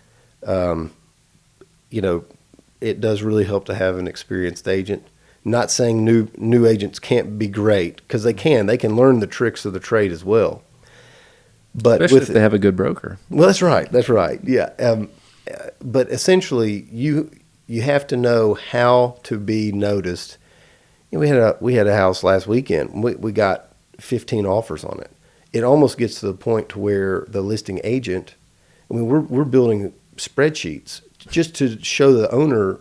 it does really help to have an experienced agent. Not saying new agents can't be great, because they can learn the tricks of the trade as well. But especially if they have a good broker. Well, that's right. Yeah. But essentially, you have to know how to be noticed. We had a house last weekend. We got 15 offers on it. It almost gets to the point to where the listing agent, we're building spreadsheets just to show the owner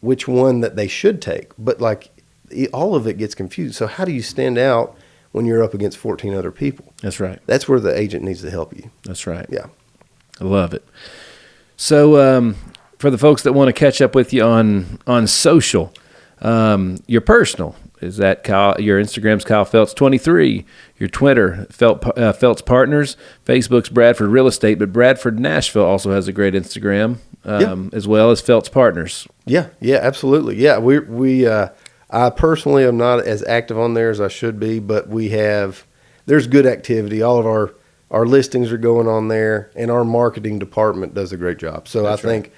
which one that they should take. But all of it gets confused. So how do you stand out when you're up against 14 other people? That's right. That's where the agent needs to help you. That's right. Yeah. I love it. So for the folks that want to catch up with you on social, your personal, is that Kyle? Your Instagram's Kyle Felts 23. Your Twitter, Felts Partners. Facebook's Bradford Real Estate, but Bradford Nashville also has a great Instagram, as well as Felts Partners. Yeah, absolutely. Yeah, we I personally am not as active on there as I should be, but there's good activity. All of our listings are going on there, and our marketing department does a great job. So I think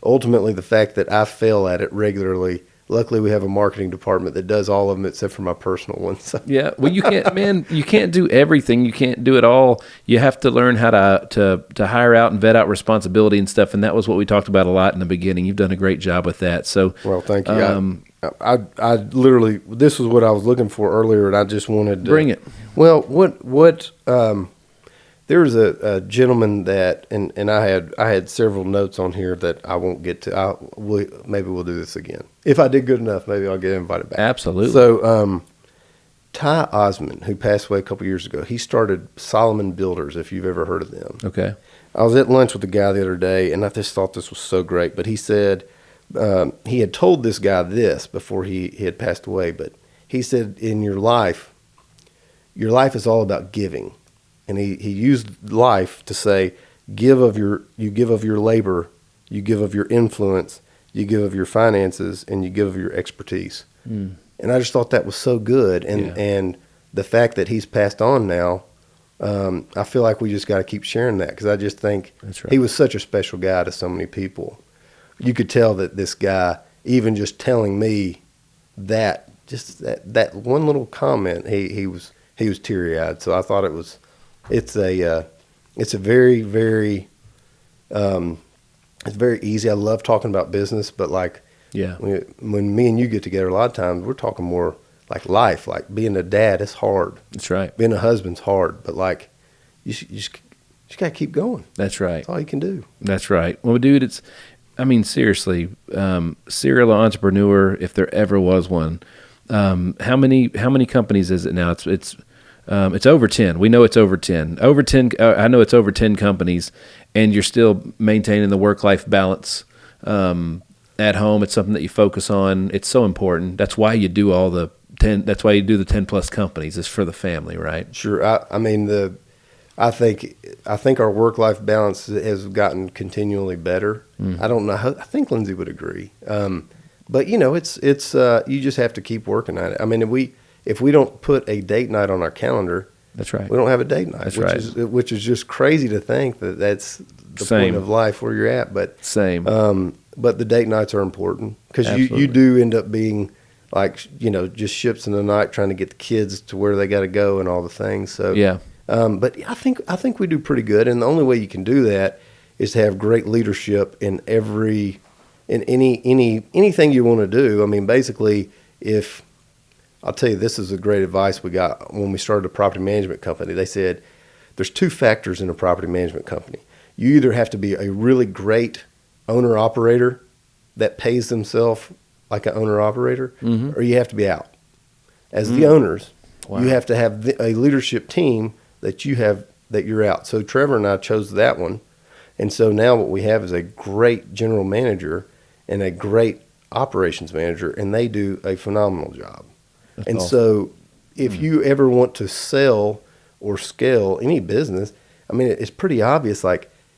ultimately the fact that I fail at it regularly, luckily we have a marketing department that does all of them except for my personal ones. So. Yeah, well, you can't do everything. You can't do it all. You have to learn how to hire out and vet out responsibility and stuff, and that was what we talked about a lot in the beginning. You've done a great job with that. So, well, thank you. I literally, this was what I was looking for earlier, and I just wanted to bring it. Well, there was a gentleman that, and I had several notes on here that I won't get to. Maybe we'll do this again. If I did good enough, maybe I'll get invited back. Absolutely. So, Ty Osmond, who passed away a couple years ago, he started Solomon Builders, if you've ever heard of them. Okay. I was at lunch with the guy the other day, and I just thought this was so great. But he said he had told this guy this before he had passed away, but he said, in your life is all about giving. And he used life to say, you give of your labor, you give of your influence, you give of your finances, and you give of your expertise. Mm. And I just thought that was so good. And the fact that he's passed on now, I feel like we just got to keep sharing that, because I just think he was such a special guy to so many people. You could tell that this guy, even just telling me that one little comment, he was teary-eyed. So I thought it's a very, very, it's very easy. I love talking about business, but when me and you get together, a lot of times we're talking more like life, like being a dad is hard. That's right. Being a husband's hard, but you just got to keep going. That's right. That's all you can do. That's right. Well, dude, seriously, serial entrepreneur, if there ever was one. How many companies is it now? It's over 10. We know it's over 10. Over 10. I know it's over 10 companies, and you're still maintaining the work-life balance at home. It's something that you focus on. It's so important. That's why you do all the 10. That's why you do the 10 plus companies. It's for the family, right? Sure. I think our work-life balance has gotten continually better. Mm. I don't know. I think Lindsay would agree. But it's you just have to keep working at it. I mean, if we don't put a date night on our calendar, That's right. We don't have a date night. That's which right. Which is just crazy to think that that's the point of life where you're at. But Same. But the date nights are important because you do end up being like, just ships in the night trying to get the kids to where they got to go and all the things. So yeah. But I think we do pretty good, and the only way you can do that is to have great leadership in anything you want to do. I mean, basically, I'll tell you, this is a great advice we got when we started a property management company. They said there's two factors in a property management company. You either have to be a really great owner operator that pays themselves like an owner operator, or you have to be out. As the owners, you have to have a leadership team that you're out. So Trevor and I chose that one. And so now what we have is a great general manager and a great operations manager, and they do a phenomenal job. That's and awesome. So if you ever want to sell or scale any business, I mean, it's pretty obvious,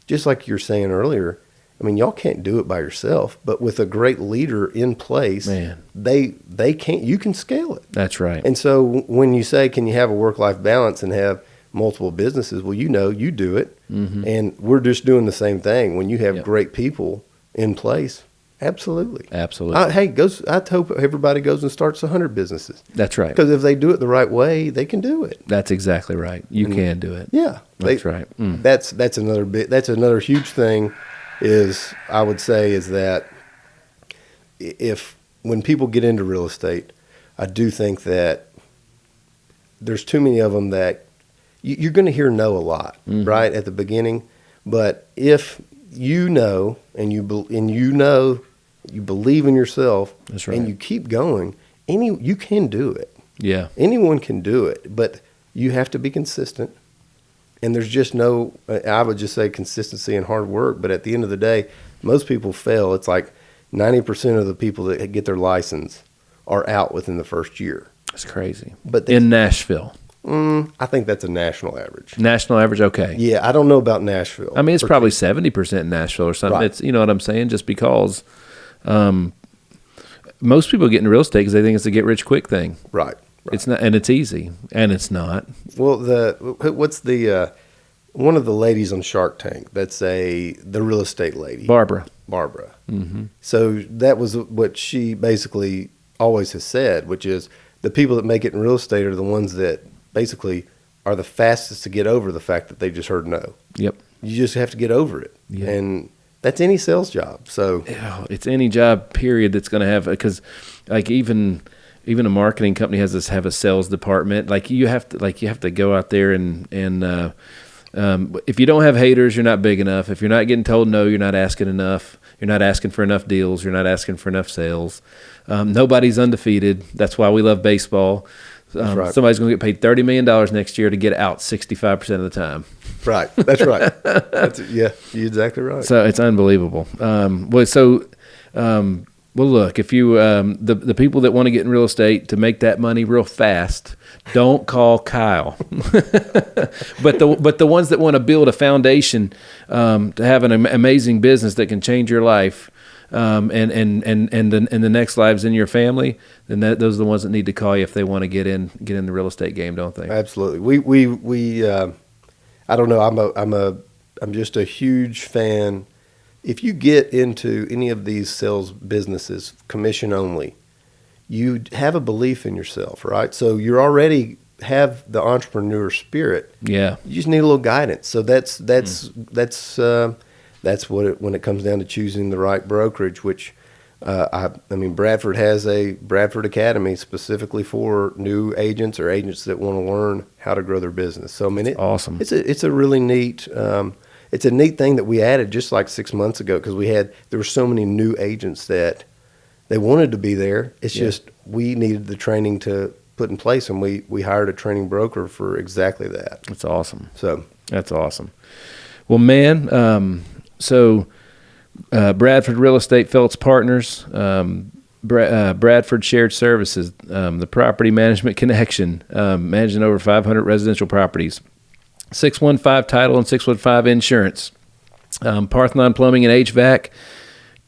just like you're saying earlier, I mean, y'all can't do it by yourself, but with a great leader in place, Man. you can scale it. That's right. And so when you say, can you have a work-life balance and have multiple businesses? Well, you do it. And we're just doing the same thing. When you have great people in place, absolutely. Absolutely. I hope everybody goes and starts 100 businesses. That's right. Because if they do it the right way, they can do it. That's exactly right. You can do it. Yeah. That's right. That's another huge thing I would say is that when people get into real estate, I do think that there's too many of them that you're going to hear no a lot, right, at the beginning. But if you know and you believe in yourself, That's right. and you keep going, you can do it. Yeah. Anyone can do it, but you have to be consistent. And there's just I would just say consistency and hard work. But at the end of the day, most people fail. It's like 90% of the people that get their license are out within the first year. That's crazy. But in Nashville. I think that's a national average. National average, okay. Yeah, I don't know about Nashville. I mean, it's probably 70% in Nashville or something. Right. It's, you know what I'm saying? Just because most people get into real estate because they think it's a get-rich-quick thing. Right. It's not, and it's easy, and it's not. Well, what's the one of the ladies on Shark Tank? That's the real estate lady, Barbara. Mm-hmm. So that was what she basically always has said, which is the people that make it in real estate are the ones that basically are the fastest to get over the fact that they just heard no. Yep. You just have to get over it, and that's any sales job. So it's any job, period, that's going to have, because like even a marketing company have a sales department. Like you have to go out there and if you don't have haters, you're not big enough. If you're not getting told no, you're not asking enough. You're not asking for enough deals. You're not asking for enough sales. Nobody's undefeated. That's why we love baseball. That's right. Somebody's going to get paid $30 million next year to get out 65% of the time. Right. That's right. You're exactly right. So it's unbelievable. Well, look, if you the people that want to get in real estate to make that money real fast, don't call Kyle. but the ones that want to build a foundation to have an amazing business that can change your life and the next lives in your family, then those are the ones that need to call you if they want to get in the real estate game, don't they? Absolutely. We I don't know. I'm just a huge fan. If you get into any of these sales businesses, commission only, you have a belief in yourself, right? So you already have the entrepreneur spirit. Yeah. You just need a little guidance. So that's what when it comes down to choosing the right brokerage, which I mean, Bradford has a Bradford Academy specifically for new agents or agents that want to learn how to grow their business. So I mean, it's awesome. It's a really neat. It's a neat thing that we added just like 6 months ago because there were so many new agents that they wanted to be there. It's just we needed the training to put in place, and we hired a training broker for exactly that. That's awesome. So that's awesome. Well, man, Bradford Real Estate Feltz Partners, Bradford Shared Services, the Property Management Connection, managing over 500 residential properties. 615 Title and 615 Insurance, Parthenon Plumbing and HVAC,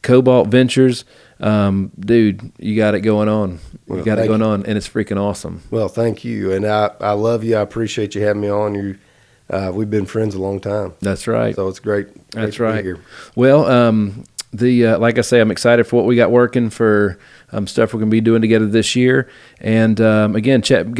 Cobalt Ventures. Dude, you got it going on. You got it going on, and it's freaking awesome. Well, thank you. And I love you. I appreciate you having me on. We've been friends a long time. That's right. So it's great. That's right. Here. Well, like I say, I'm excited for what we got working for stuff we're going to be doing together this year. And again, check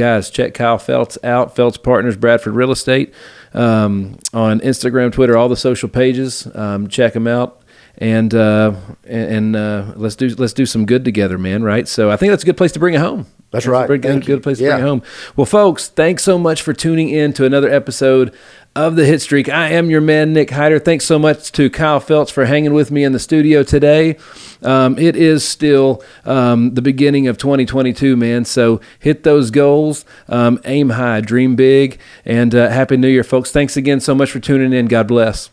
Kyle Feltz out, Feltz Partners, Bradford Real Estate, on Instagram, Twitter, all the social pages. Check them out. And let's do some good together, man. Right. So I think that's a good place to bring it home. That's right. Good place to bring it home. Well, folks, thanks so much for tuning in to another episode of the Hit Streak. I am your man, Nick Hyder. Thanks so much to Kyle Feltz for hanging with me in the studio today. It is still the beginning of 2022, man. So hit those goals, aim high, dream big, and Happy New Year, folks. Thanks again so much for tuning in. God bless.